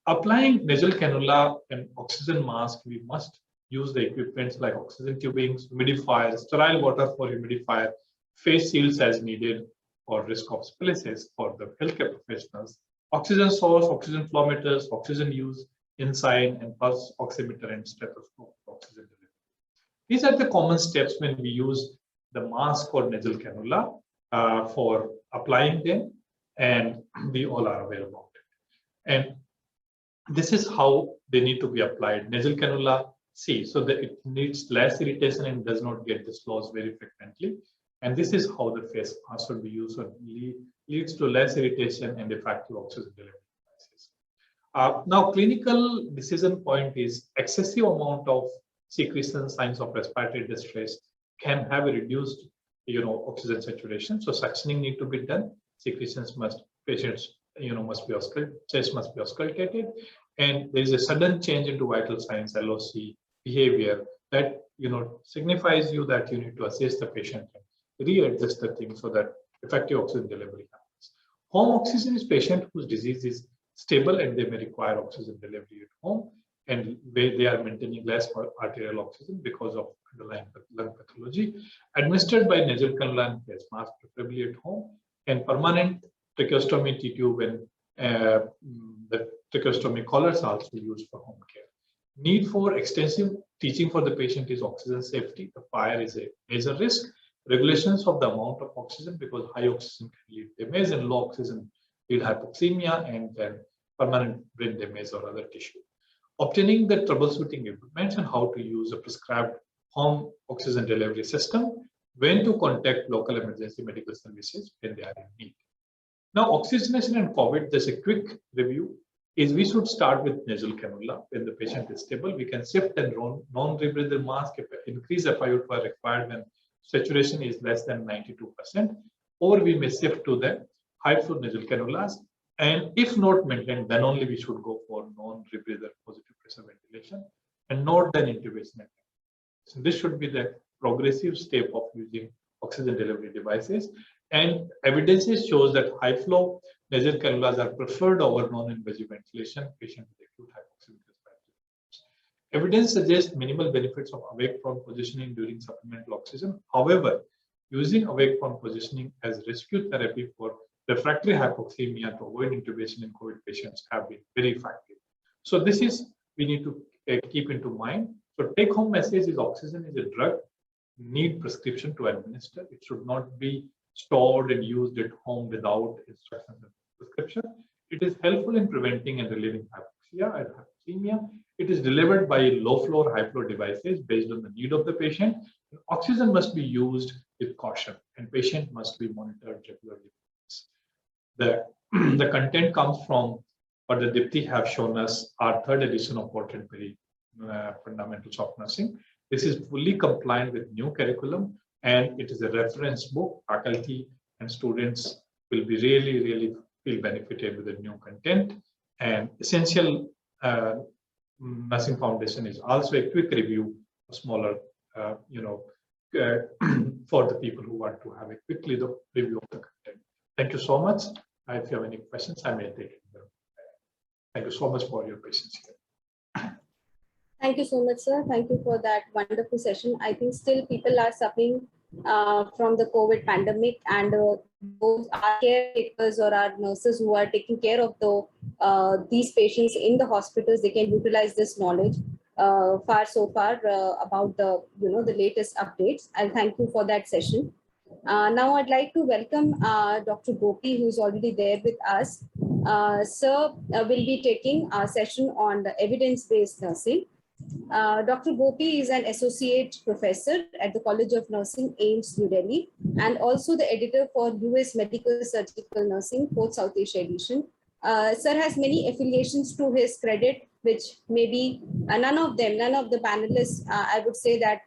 Applying nasal cannula and oxygen mask, we must use the equipments like oxygen tubings, humidifiers, sterile water for humidifier, face shields as needed for risk of spills for the healthcare professionals, oxygen source, oxygen flow meters, oxygen use inside, and pulse oximeter and stethoscope for oxygen delivery. These are the common steps when we use the mask or nasal cannula for applying them, and we all are aware about it. And this is how they need to be applied. Nasal cannula, see, so that it needs less irritation and does not get this loss very frequently. And this is how the face mask should be used. So leads to less irritation and effective oxygen delivery devices. Now, clinical decision point is excessive amount of secretion, signs of respiratory distress can have a reduced, oxygen saturation. So suctioning need to be done. Secretions patients, must be chest must be auscultated, and there is a sudden change into vital signs, LOC behavior that signifies you that you need to assess the patient and readjust the thing so that effective oxygen delivery happens. Home oxygen is patient whose disease is stable and they may require oxygen delivery at home, and they are maintaining less arterial oxygen because of underlying lung pathology. Administered by nasal cannula and face mask, preferably at home, and permanent tracheostomy T-tube and the tracheostomy collars are also used for home care. Need for extensive teaching for the patient is oxygen safety. The fire is a major risk. Regulations of the amount of oxygen, because high oxygen can lead damage and low oxygen lead hypoxemia and then permanent brain damage or other tissue. Obtaining the troubleshooting equipment and how to use a prescribed home oxygen delivery system, when to contact local emergency medical services when they are in need. Now, oxygenation and COVID, just a quick review, is we should start with nasal cannula. When the patient is stable, we can shift and non-rebreather mask, increase FiO2 required when saturation is less than 92%, or we may shift to the high flow nasal cannulas. And if not maintained, then only we should go for non-rebreather positive pressure ventilation and not then intubation. So this should be the progressive step of using oxygen delivery devices. And evidence shows that high flow nasal cannulas are preferred over non-invasive ventilation patient with acute hypoxemic respiratory. Evidence suggests minimal benefits of awake prone positioning during supplemental oxygen. However, using awake prone positioning as rescue therapy for refractory hypoxemia to avoid intubation in COVID patients have been very effective. So this is, we need to keep into mind. So take home message is oxygen is a drug, need prescription to administer. It should not be stored and used at home without instructions and prescription. It is helpful in preventing and relieving hypoxia and hypoxemia. It is delivered by low flow or high flow devices based on the need of the patient. Oxygen must be used with caution and patient must be monitored regularly. The content comes from what the Dipti have shown us, our third edition of Portrait Berry Fundamentals of Nursing. This is fully compliant with new curriculum and it is a reference book. Faculty and students will be really feel benefited with the new content. And Essential Nursing Foundation is also a quick review, a smaller, for the people who want to have a quick review of the content. Thank you so much. If you have any questions, I may take it. Thank you so much for your patience here. Thank you so much, sir. Thank you for that wonderful session. I think still people are suffering from the COVID pandemic, and those are caretakers or our nurses who are taking care of these patients in the hospitals, they can utilize this knowledge far about the latest updates. I'll thank you for that session. Now I'd like to welcome Dr. Gopi, who's already there with us. Sir will be taking our session on the evidence-based nursing. Dr. Gopi is an associate professor at the College of Nursing, AIIMS, New Delhi, and also the editor for US Medical Surgical Nursing, 4th South Asia edition. Sir has many affiliations to his credit, which maybe none of the panelists, I would say that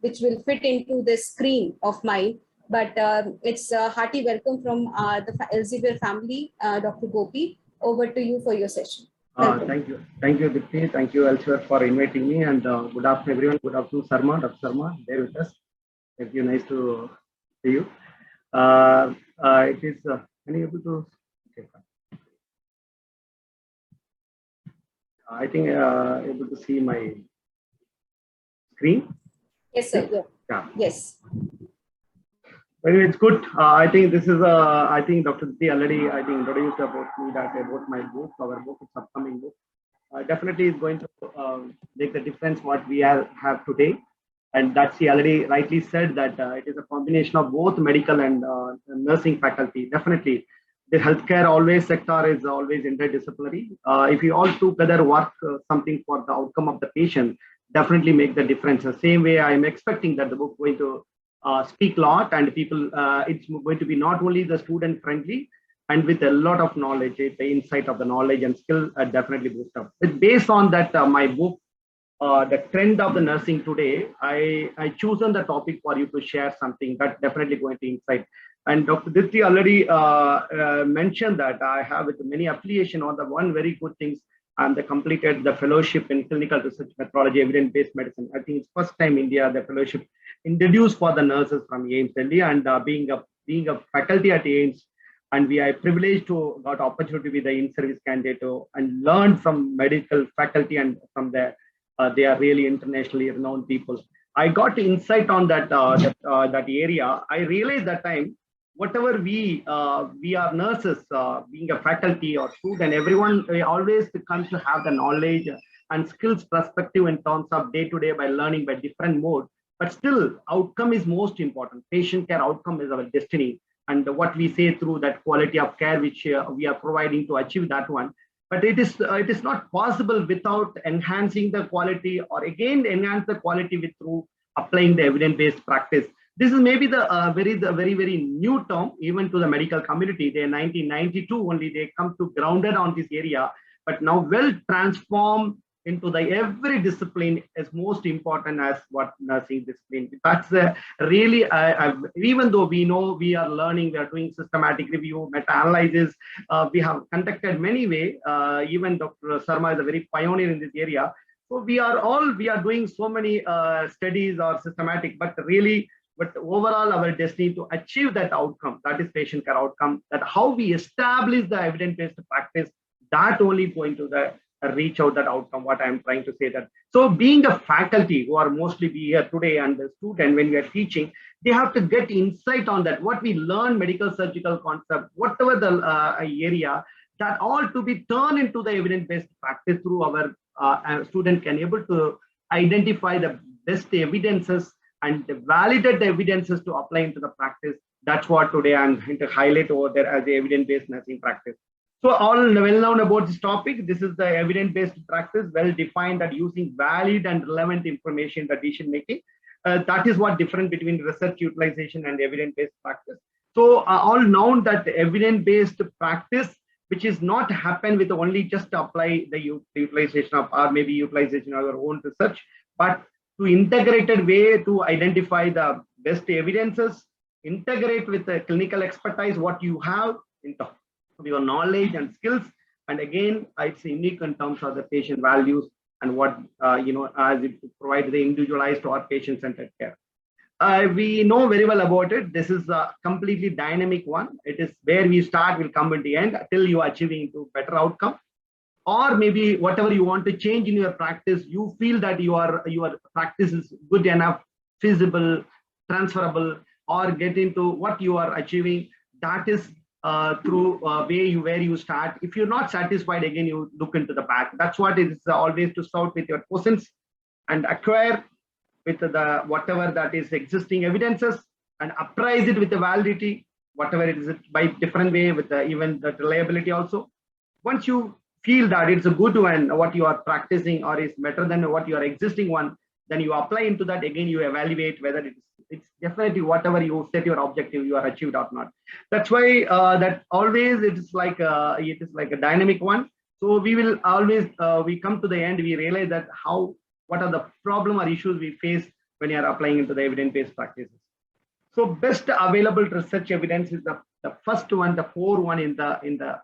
which will fit into the screen of mine. But it's a hearty welcome from the Elsevier family. Dr. Gopi, over to you for your session. Thank you, Dipti. Thank you, Elsevier, for inviting me. And good afternoon, everyone. Good afternoon, Sarma, Dr. Sarma, there with us. Thank you. Nice to see you. It is. Can you able to? Okay. I think able to see my screen. Yes, sir. Yeah. Yes. Well, it's good. I think this is I think Dr. Diti already introduced about me about my book, our book, it's upcoming book. Definitely is going to make the difference what we have today. And that she already rightly said that it is a combination of both medical and nursing faculty. Definitely, the healthcare always sector is always interdisciplinary. If you all together work something for the outcome of the patient, definitely make the difference. The same way I am expecting that the book going to speak a lot, and people, it's going to be not only the student friendly and with a lot of knowledge, the insight of the knowledge and skill definitely boost up. But based on that, my book, the trend of the nursing today, I chosen the topic for you to share something that definitely going to insight. And Dr. Diti already mentioned that I have with many affiliation on the one very good things. And they completed the fellowship in clinical research methodology, evidence-based medicine. I think it's first time India the fellowship introduced for the nurses from AIIMS Delhi, and being a faculty at AIIMS, and we are privileged to got opportunity with the in-service candidate and learn from medical faculty and from the they are really internationally renowned people. I got insight on that that area. I realized that time, whatever we are nurses, being a faculty or student, everyone always comes to have the knowledge and skills perspective in terms of day to day by learning by different mode. But still, outcome is most important. Patient care outcome is our destiny, and what we say through that quality of care which we are providing to achieve that one. But it is not possible without enhancing the quality, or again enhance the quality with through applying the evidence-based practice. This is maybe the very new term even to the medical community. They 1992 only they come to grounded on this area, but now well transformed into the every discipline is most important as what nursing discipline. That's really even though we know we are learning, we are doing systematic review, meta-analysis, we have conducted many way. Even Dr. Sharma is a very pioneer in this area. So we are doing so many studies or systematic, but overall our destiny to achieve that outcome, that is patient care outcome, that how we establish the evidence-based practice, that only going to the reach out that outcome, what I'm trying to say that. So being a faculty who are mostly be here today and the student, when we are teaching, they have to get insight on that, what we learn medical surgical concept, whatever the area, that all to be turned into the evidence-based practice through our student can able to identify the best evidences and validate the evidences to apply into the practice. That's what today I'm going to highlight over there as the evidence-based nursing practice. So all well known about this topic, this is the evidence-based practice, well defined that using valid and relevant information in decision making. That is what difference between research utilization and evidence-based practice. So all known that evidence-based practice, which is not happen with only just apply the utilization of, or maybe utilization of our own research, but to integrated way to identify the best evidences, integrate with the clinical expertise, what you have in terms of your knowledge and skills. And again, it's unique in terms of the patient values and what, as it provides the individualized or patient-centered care. We know very well about it. This is a completely dynamic one. It is where we start will come in the end till you are achieving to better outcome. Or maybe whatever you want to change in your practice, you feel that your practice is good enough, feasible, transferable, or get into what you are achieving. That is through where you start. If you're not satisfied, again you look into the back. That's what it is always to start with your questions and acquire with the whatever that is existing evidences and appraise it with the validity, whatever it is by different way with even the reliability also. Once you feel that it's a good one, what you are practicing or is better than what your existing one, then you apply into that. Again, you evaluate whether it's definitely whatever you set your objective you are achieved or not. That's why that always it is like a dynamic one. So we will always we come to the end, we realize that what are the problem or issues we face when you are applying into the evidence-based practices. So best available research evidence is the first one, the core one in the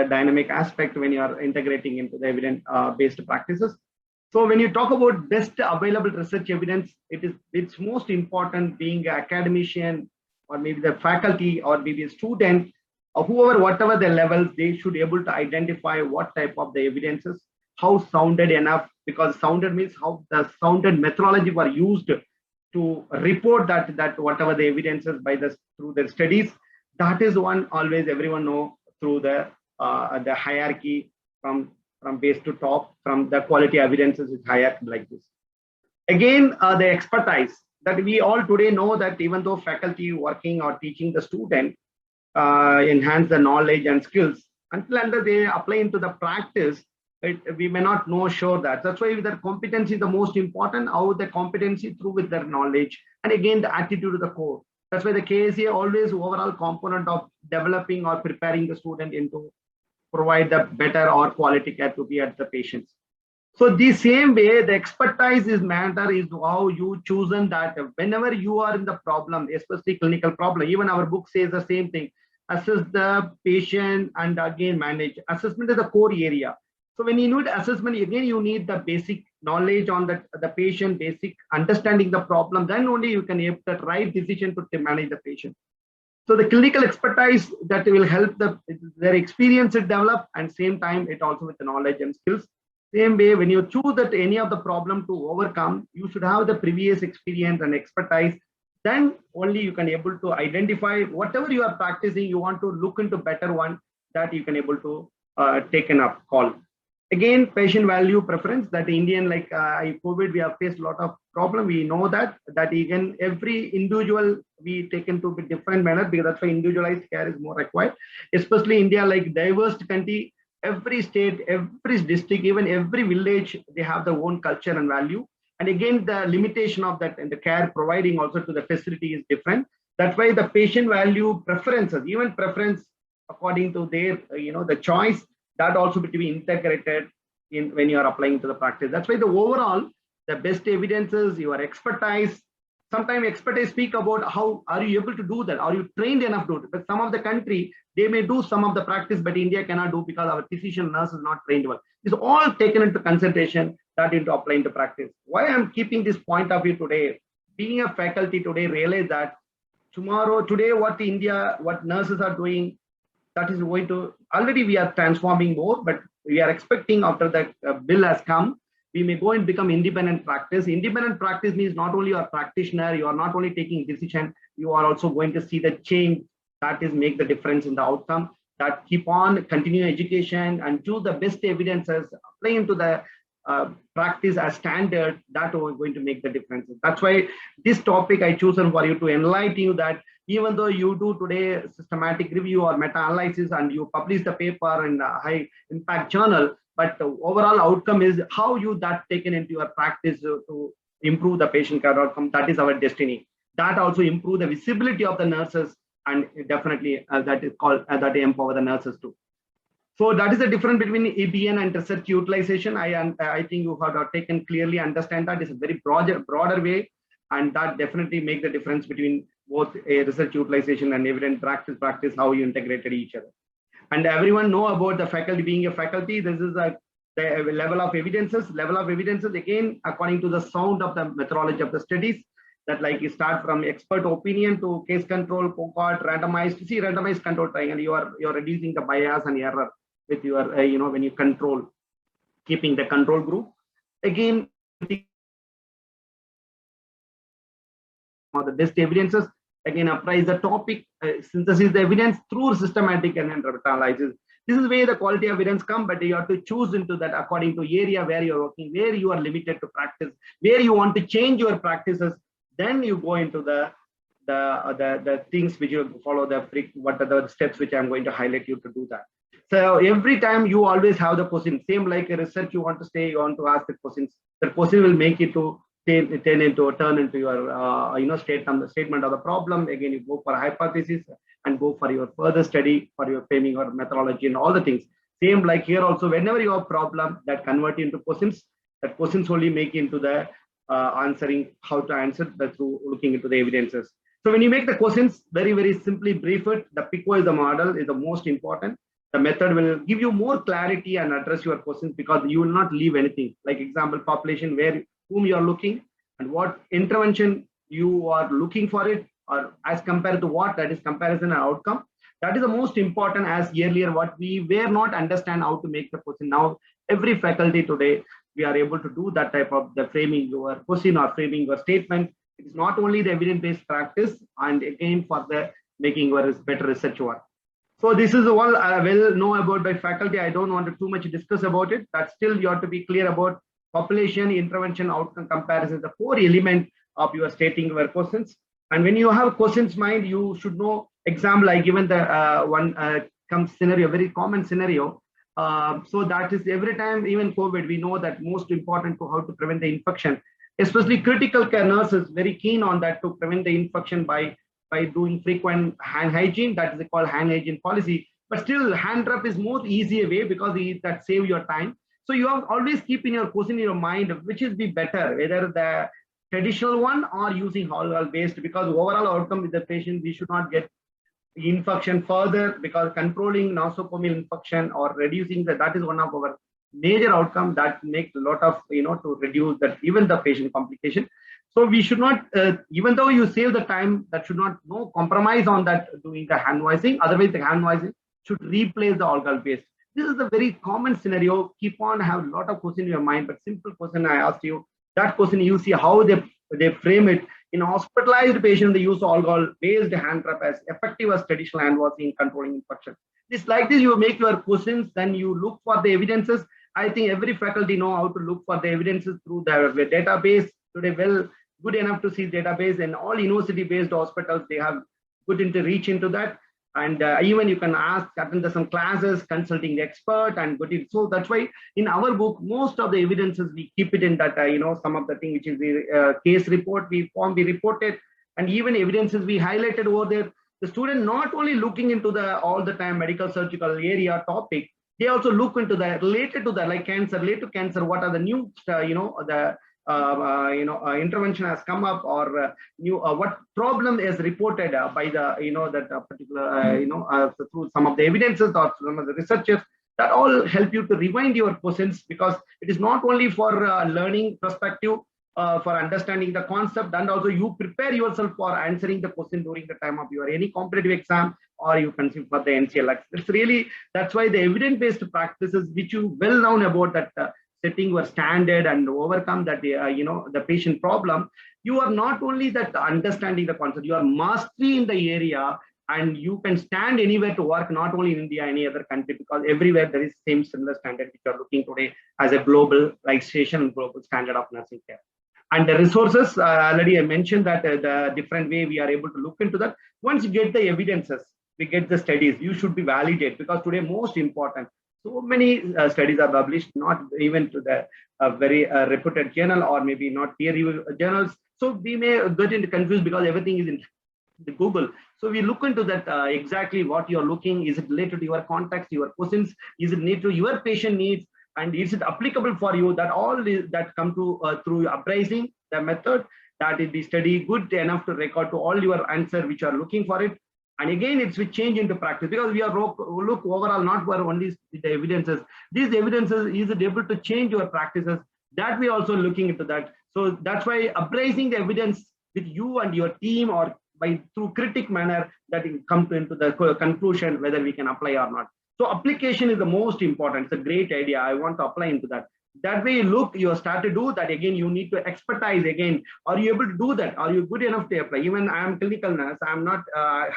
dynamic aspect when you are integrating into the evidence-based practices. So when you talk about best available research evidence, it's most important being an academician or maybe the faculty or maybe a student or whoever, whatever the levels, they should be able to identify what type of the evidences how sounded enough, because sounded means how the sounded methodology were used to report that whatever the evidences by the through the studies. That is one always everyone know through the hierarchy from base to top, from the quality evidences is hierarchy like this. Again, the expertise that we all today know that even though faculty working or teaching the student enhance the knowledge and skills, until they apply into the practice, we may not know sure that. That's why their competency is the most important, how the competency through with their knowledge, and again the attitude to the core. That's why the KSA always overall component of developing or preparing the student into provide the better or quality care to be at the patients. So the same way, the expertise is matter is how you chosen that whenever you are in the problem, especially clinical problem, even our book says the same thing, assess the patient and again manage. Assessment is the core area. So when you need assessment, again, you need the basic knowledge on the patient, basic understanding the problem, then only you can make the right decision to manage the patient. So the clinical expertise that will help their experience to develop, and same time it also with the knowledge and skills. Same way, when you choose that any of the problem to overcome, you should have the previous experience and expertise. Then only you can able to identify whatever you are practicing, you want to look into better one that you can able to take an up call. Again, patient value preference that Indian, like COVID, we have faced a lot of problem. We know that again, every individual we taken to be different manner, because that's why individualized care is more required, especially India, like diverse country. Every state, every district, even every village, they have their own culture and value. And again, the limitation of that and the care providing also to the facility is different. That's why the patient value preferences, even preference according to their, the choice, that also to be integrated in when you are applying to the practice. That's why the overall, the best evidences, your expertise. Sometimes expertise speak about how are you able to do that? Are you trained enough to do it? But some of the country, they may do some of the practice, but India cannot do because our physician nurse is not trained well. It's all taken into consideration that into applying to practice. Why I'm keeping this point of view today, being a faculty today, realize that today what nurses are doing, that is going to, already we are transforming more, but we are expecting after that bill has come, we may go and become independent practice. Independent practice means not only you are a practitioner, you are not only taking decision, you are also going to see the change that is make the difference in the outcome, that keep on continue education and choose the best evidences, apply into the practice as standard, that are going to make the difference. That's why this topic I chosen for you to enlighten you that even though you do today systematic review or meta-analysis and you publish the paper in a high impact journal, but the overall outcome is how you that taken into your practice to improve the patient care outcome. That is our destiny. That also improve the visibility of the nurses, and definitely that is called that empower the nurses too. So that is the difference between EBN and research utilization. I think you have taken clearly understand that is a very broader way, and that definitely make the difference between both a research utilization and evidence practice, how you integrated each other. And everyone know about the faculty being a faculty. This is the level of evidences. Again, according to the sound of the methodology of the studies, that like you start from expert opinion to case control, cohort, randomized. See, randomized control triangle, you're reducing the bias and error with your when you control, keeping the control group. Again, the best evidences. Again, appraise the topic, synthesis the evidence through systematic and analysis. This is where the quality of evidence come, but you have to choose into that according to area where you're working, where you are limited to practice, where you want to change your practices. Then you go into the things which you follow what are the steps which I'm going to highlight you to do that. So every time you always have the question, same like a research, you want to ask the questions. The question will make it to turn into your statement of the problem. Again, you go for hypothesis and go for your further study for your framing or methodology and all the things. Same like here also, whenever you have problem, that convert into questions. That questions only make into the answering how to answer through looking into the evidences. So when you make the questions very simply brief it, the PICO is the model is the most important. The method will give you more clarity and address your questions because you will not leave anything. Like example, population whom you are looking and what intervention you are looking for it, or as compared to what, that is comparison and outcome. That is the most important. As earlier what we were not understand how to make the question. Now every faculty today, we are able to do that type of the framing your question or framing your statement. It is not only the evidence-based practice, and again for the making your better research work. So this is all well know about by faculty. I don't want to too much discuss about it, but still you have to be clear about population, intervention, outcome comparison, the core element of your stating your questions. And when you have questions mind, you should know example. I given the one scenario, very common scenario. So that is every time, even COVID, we know that most important to how to prevent the infection, especially critical care nurses very keen on that to prevent the infection by doing frequent hand hygiene. That is called hand hygiene policy. But still, hand rub is more easier way because that save your time. So you have always keep in your question in your mind, which is be better, whether the traditional one or using alcohol based, because overall outcome with the patient, we should not get infection further, because controlling nosocomial infection or reducing that is one of our major outcome that makes a lot of, to reduce that even the patient complication. So we should not, even though you save the time, that should not no compromise on that doing the hand washing. Otherwise, the hand washing should replace the alcohol based. This is a very common scenario. Keep on have a lot of questions in your mind, but simple question I asked you. That question you see how they frame it. In hospitalized patient, they use alcohol-based hand rub as effective as traditional hand washing in controlling infection. This like this, you make your questions, then you look for the evidences. I think every faculty know how to look for the evidences through their database. Today, well, good enough to see database, and all university-based hospitals, they have good into reach into that. And even you can ask, attend some classes, consulting the expert and good. So that's why in our book, most of the evidences, we keep it in that, some of the thing, which is the case report, we reported, and even evidences we highlighted over there. The student not only looking into the all the time medical surgical area topic, they also look into the related to the like cancer, related to cancer, what are the new, intervention has come up, or new what problem is reported by the that particular through some of the evidences or some of the researchers. That all help you to rewind your questions, because it is not only for learning perspective, for understanding the concept, and also you prepare yourself for answering the question during the time of your any competitive exam, or you can see for the NCLX. It's really, that's why the evidence-based practices, which you well known about that setting your standard and overcome that the patient problem. You are not only that understanding the concept, you are mastery in the area, and you can stand anywhere to work, not only in India, any other country, because everywhere there is same similar standard which you are looking today as a global and global standard of nursing care. And the resources, already I mentioned that the different way we are able to look into that. Once you get the evidences, we get the studies, you should be validated, because today most important. So many studies are published, not even to the very reputed journal, or maybe not peer-reviewed journals. So we may get into confused because everything is in the Google. So we look into that exactly what you're looking. Is it related to your context, your questions? Is it related to your patient needs? And is it applicable for you? That all is, that come to through appraising the method, that is the study good enough to record to all your answer which are looking for it. And again, it's with change into practice, because we are look overall not for only the evidences. These evidences, is it able to change your practices? That we also looking into that. So that's why appraising the evidence with you and your team, or by through critic manner, that will come into the conclusion whether we can apply or not. So application is the most important. It's a great idea. I want to apply into that. That way, look, you start to do that. Again, you need to expertise again. Are you able to do that? Are you good enough to apply? Even I am clinical nurse, I am not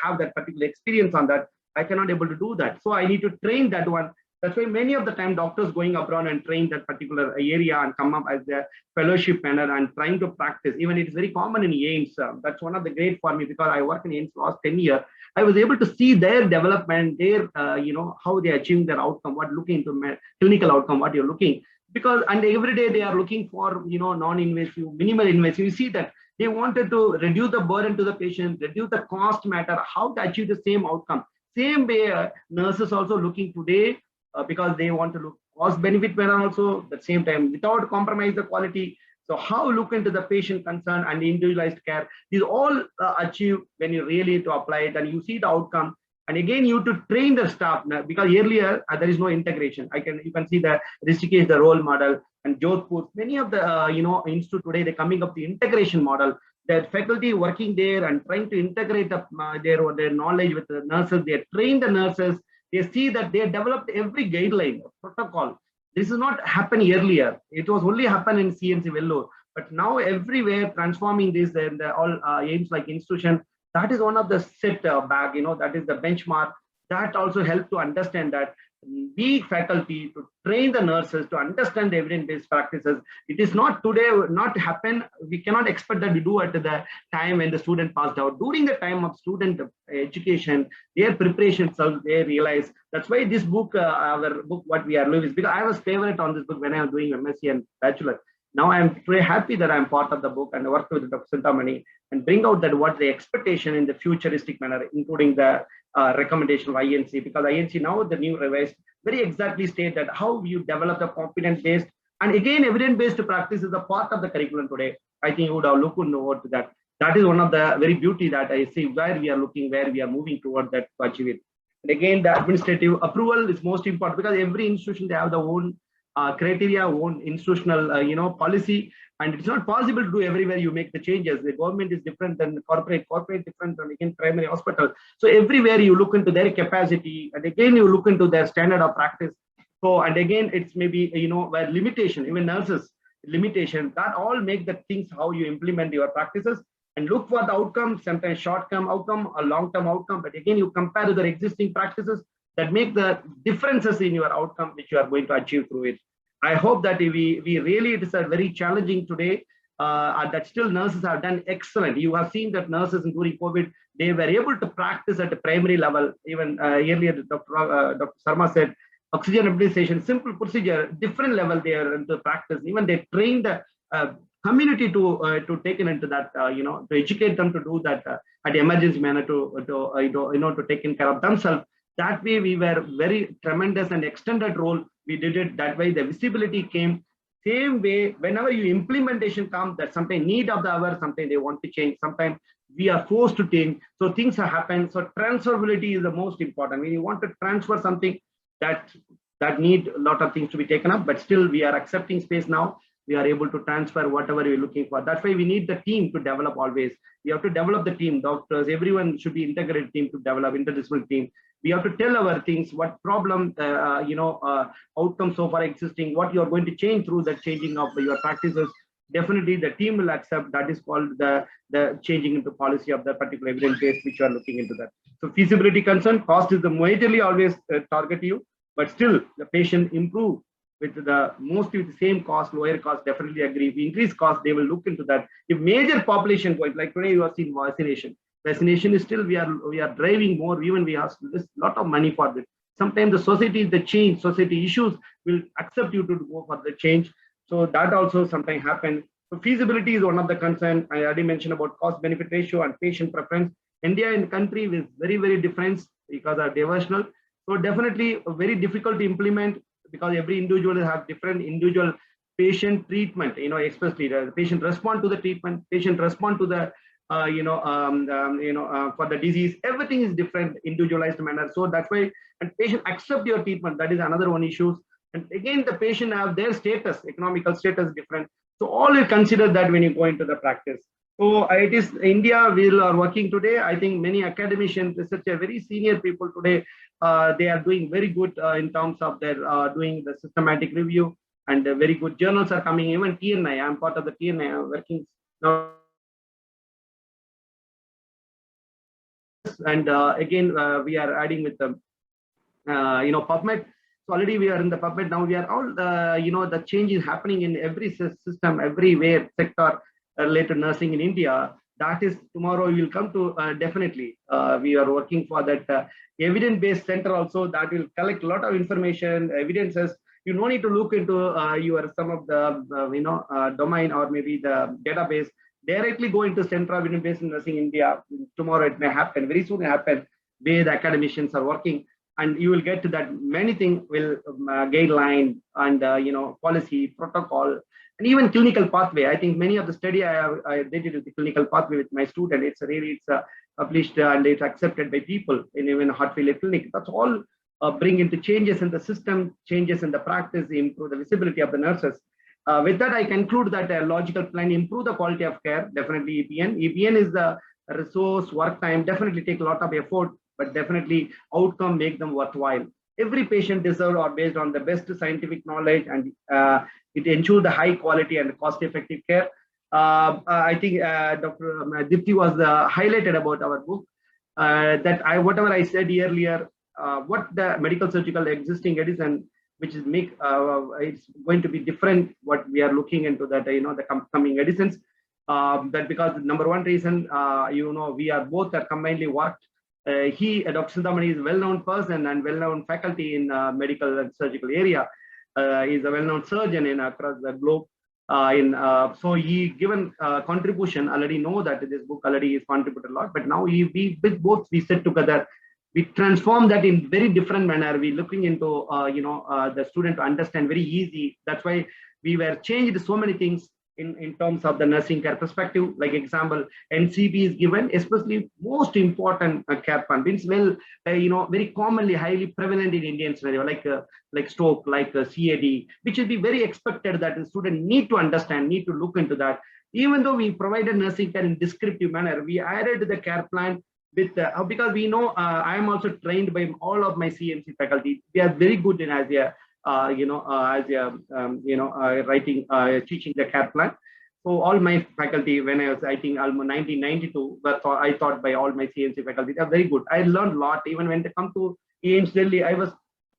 have that particular experience on that. I cannot able to do that. So I need to train that one. That's why many of the time doctors going abroad and train that particular area and come up as their fellowship manner and trying to practice. Even it's very common in AIMS. That's one of the great for me, because I work in AIMS last 10 years. I was able to see their development, their how they achieve their outcome, what looking into clinical outcome, what you're looking. Because and every day they are looking for non-invasive, minimal invasive. You see that they wanted to reduce the burden to the patient, reduce the cost matter, how to achieve the same outcome. Same way nurses also looking today, because they want to look cost benefit manner also at the same time without compromise the quality. So how look into the patient concern and individualized care. These all achieve when you really to apply it and you see the outcome. And again, you to train the staff, because earlier there is no integration. You can see the Rishikesh is the role model, and Jodhpur, many of the institute today, they're coming up the integration model. The faculty working there and trying to integrate their knowledge with the nurses. They train the nurses. They see that they developed every guideline, protocol. This is not happen earlier. It was only happen in CNC Vellore, but now everywhere transforming this and all aims like institution. That is one of the set back, that is the benchmark. That also help to understand that we faculty to train the nurses to understand the evidence-based practices. It is not today, not happen. We cannot expect that we do at the time when the student passed out. During the time of student education, their preparation, so they realize. That's why this book, our book, what we are doing is because I was favorite on this book when I was doing MSc and Bachelor. Now I am very happy that I am part of the book and work with Dr. Sintamani and bring out that what the expectation in the futuristic manner, including the recommendation of INC, because INC now the new revised very exactly state that how you develop the competence-based and again evidence-based practice is a part of the curriculum today. I think you would have looked over to that. That is one of the very beauty that I see where we are looking, where we are moving toward that to achieve it. And again, the administrative approval is most important because every institution, they have their own criteria, own institutional, policy, and it's not possible to do everywhere you make the changes. The government is different than the corporate different than again primary hospital. So everywhere you look into their capacity, and again you look into their standard of practice. So and again it's maybe where limitation, even nurses limitation, that all make the things how you implement your practices and look for the outcome, sometimes short-term outcome or long-term outcome. But again you compare to the existing practices that make the differences in your outcome which you are going to achieve through it. I hope that we really, it is a very challenging today, that still nurses have done excellent. You have seen that nurses during COVID, they were able to practice at a primary level. Even earlier, Dr. Sharma said, oxygen nebulization, simple procedure, different level they are into practice. Even they train the community to take it into that, to educate them to do that at emergency manner to take care of themselves. That way we were very tremendous and extended role. We did it that way. The visibility came. Same way, whenever you implementation comes, that sometimes need of the hour, sometimes they want to change. Sometimes we are forced to change. So things have happened. So transferability is the most important. When you want to transfer something that need a lot of things to be taken up, but still we are accepting space now. We are able to transfer whatever we're looking for. That's why we need the team to develop always. We have to develop the team, doctors, everyone should be integrated team to develop interdisciplinary team. We have to tell our things, what problem, outcomes so far existing, what you are going to change through the changing of your practices. Definitely the team will accept. That is called the changing into policy of the particular evidence base which you are looking into that. So feasibility concern, cost is the majorly always target you, but still the patient improve with the mostly with the same cost, lower cost, definitely agree. If we increase cost, they will look into that. If major population point, like today you have seen vaccination is still we are driving more, even we have this lot of money for this. Sometimes the society, the change, society issues will accept you to go for the change. So that also sometimes happens. So feasibility is one of the concern. I already mentioned about cost benefit ratio and patient preference. India and country is very, very different because of diversional. So definitely very difficult to implement because every individual have different individual patient treatment, especially the patient respond to the treatment, patient respond to the for the disease, everything is different, individualized manner. So that's why, and patient accept your treatment. That is another one issue. And again, the patient have their status, economical status different. So all you consider that when you go into the practice. So it is India, we are working today. I think many academicians, researchers, very senior people today, they are doing very good in terms of their doing the systematic review, and very good journals are coming. Even TNI, I'm part of the TNI, I'm working now. And again, we are adding with the, PubMed. So already we are in the PubMed now. We are all, the change is happening in every system, everywhere, sector related to nursing in India. That is tomorrow we will come to definitely. We are working for that evidence-based center also that will collect a lot of information, evidences. You don't need to look into your some of the domain or maybe the database. Directly go into Center of Evidence-Based Nursing India. Tomorrow it may happen, very soon it happen, where the academicians are working, and you will get to that many things will guideline and policy, protocol, and even clinical pathway. I think many of the study I did it with the clinical pathway with my student. It's published and it's accepted by people in even heart failure clinic. That's all bring into changes in the system, changes in the practice, improve the visibility of the nurses. With that, I conclude that a logical plan, improve the quality of care, definitely EPN. EPN is the resource, work time, definitely take a lot of effort, but definitely outcome make them worthwhile. every patient deserves or based on the best scientific knowledge, and it ensures the high quality and cost effective care. I think Dr. Dipti was highlighted about our book, that whatever I said earlier, what the medical surgical existing medicine, which is it's going to be different what we are looking into, that the coming medicines, that because number one reason, we are both are combinedly worked. Dr. Sindhamani is a well-known person and well-known faculty in medical and surgical area. He's a well-known surgeon across the globe. So he given contribution, already know that this book already is contributed a lot, but now we sit together, we transform that in very different manner. We looking into the student to understand very easy. That's why we were changed so many things in terms of the nursing care perspective. Like example, NCP is given, especially most important care plan means very commonly highly prevalent in Indian scenario, like stroke, like CAD, which will be very expected that the student need to understand, need to look into that. Even though we provided nursing care in descriptive manner, we added the care plan with because we know I am also trained by all of my CMC faculty. We are very good in writing, teaching the care plan. So all my faculty, when I was, I think almost 1992, but I taught by all my CMC faculty, they are very good. I learned a lot. Even when they come to AIMS Delhi, I was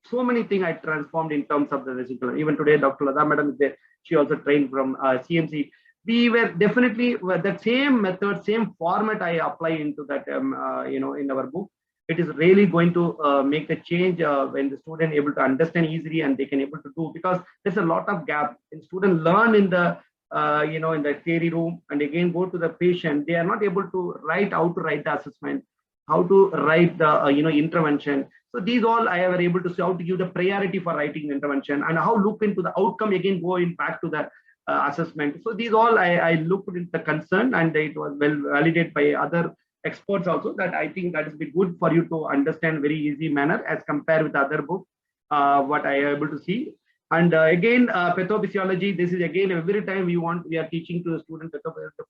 so many things I transformed in terms of the residual. Even today, Dr. Lada Madam is there. She also trained from CMC. We were definitely the same method, same format I apply into that, in our book. It is really going to make a change when the student able to understand easily and they can able to do, because there's a lot of gap. When students learn in the in the theory room and again go to the patient, they are not able to write how to write the assessment, how to write the intervention. So these all I were able to see how to give the priority for writing the intervention and how look into the outcome, again going back to the assessment. So these all I looked into the concern, and it was well validated by other experts also, that I think that is be good for you to understand very easy manner as compared with other book, what I am able to see. And again, pathophysiology, this is again every time we are teaching to the student the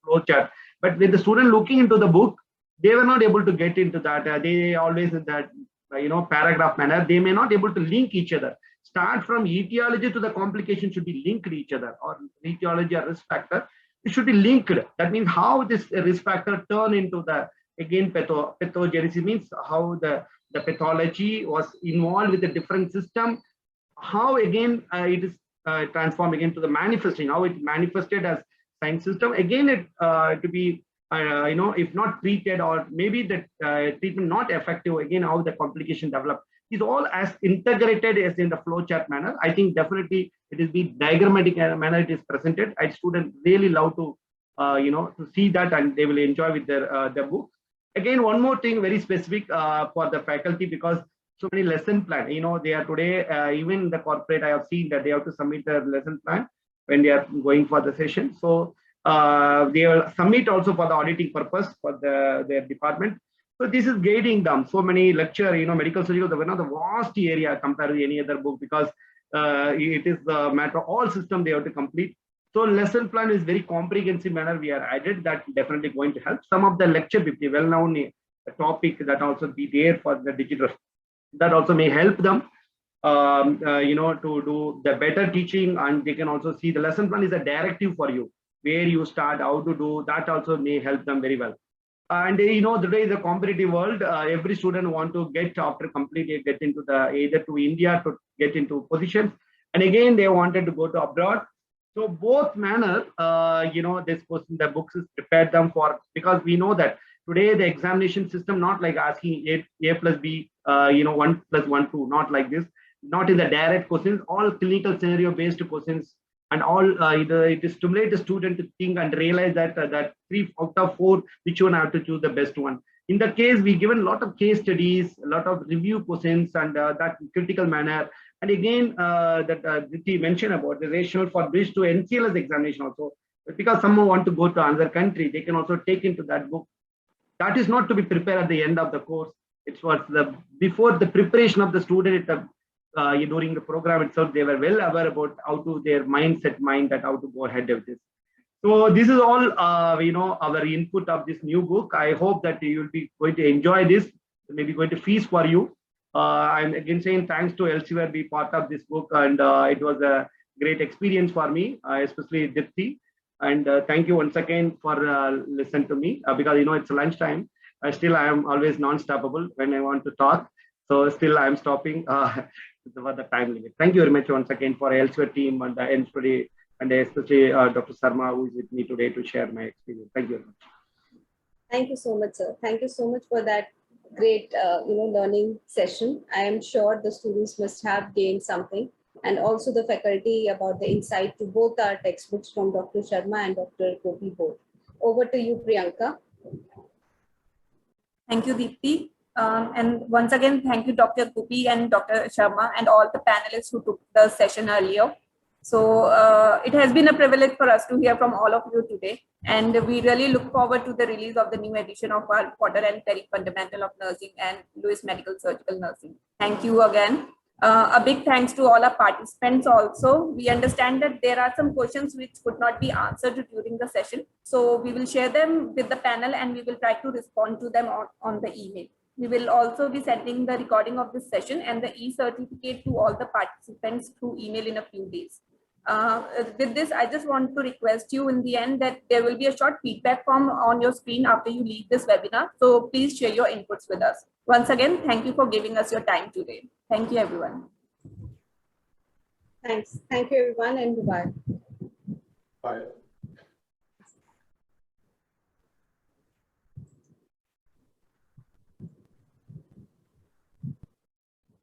flow chart, but with the student looking into the book, they were not able to get into that. They always in that paragraph manner, they may not able to link each other. Start from etiology to the complication should be linked to each other, or etiology or risk factor, it should be linked. That means how this risk factor turn into the again pathogenesis, means how the pathology was involved with a different system, how again it is transformed again to the manifesting, how it manifested as science system, again it to be if not treated, or maybe the treatment not effective, again how the complication developed, is all as integrated as in the flowchart manner. I think definitely it is the diagrammatic manner it is presented. I students really love to to see that, and they will enjoy with their book. Again, one more thing very specific for the faculty, because so many lesson plan, they are today, even the corporate, I have seen that they have to submit their lesson plan when they are going for the session. So they will submit also for the auditing purpose for their department. So this is guiding them. So many lecture, medical surgical, one of the vast area compared to any other book, because it is the matter of all system they have to complete. So lesson plan is very comprehensive manner we are added, that definitely going to help. Some of the lecture, if the well-known topic that also be there for the digital, that also may help them, to do the better teaching, and they can also see the lesson plan is a directive for you, where you start, how to do, that also may help them very well. And today is a competitive world. Every student want to get after complete, get into the either to India to get into positions, and again they wanted to go to abroad. So both manner, this question, the books is prepared them for, because we know that today the examination system not like asking A plus B, 1 plus 1 2, not like this, not in the direct questions, all clinical scenario based questions, and all it stimulate the student to think and realize that that 3 out of 4, which one I have to choose the best one. In that case, we given a lot of case studies, a lot of review questions, and that critical manner. And again, that Diti mentioned about the rationale for bridge to NCLS examination also, because someone want to go to another country, they can also take into that book. That is not to be prepared at the end of the course. It's what before the preparation of the student during the program itself, they were well aware about how to their mindset that how to go ahead with this. So this is all our input of this new book. I hope that you will be going to enjoy this, maybe going to feast for you. I'm again saying thanks to Elsevier be part of this book, and it was a great experience for me, especially Dipti. And thank you once again for listening to me, because it's lunchtime. Still, I am always non-stoppable when I want to talk. So still, I am stopping for the time limit. Thank you very much once again for Elsevier team and everybody, and especially Dr. Sharma, who is with me today to share my experience. Thank you very much. Thank you so much, sir. Thank you so much for that great, learning session. I am sure the students must have gained something, and also the faculty about the insight to both our textbooks from Dr. Sharma and Dr. Gopi both. Over to you, Priyanka. Thank you, Deepti. And once again, thank you, Dr. Gopi and Dr. Sharma and all the panelists who took the session earlier. So it has been a privilege for us to hear from all of you today. And we really look forward to the release of the new edition of our Potter and Perry Fundamental of Nursing and Lewis Medical Surgical Nursing. Thank you again. A big thanks to all our participants also. We understand that there are some questions which could not be answered during the session. So we will share them with the panel and we will try to respond to them on the email. We will also be sending the recording of this session and the e-certificate to all the participants through email in a few days. With this, I just want to request you in the end that there will be a short feedback form on your screen after you leave this webinar. So please share your inputs with us. Once again, thank you for giving us your time today. Thank you, everyone. Thanks. Thank you, everyone, and goodbye. Bye.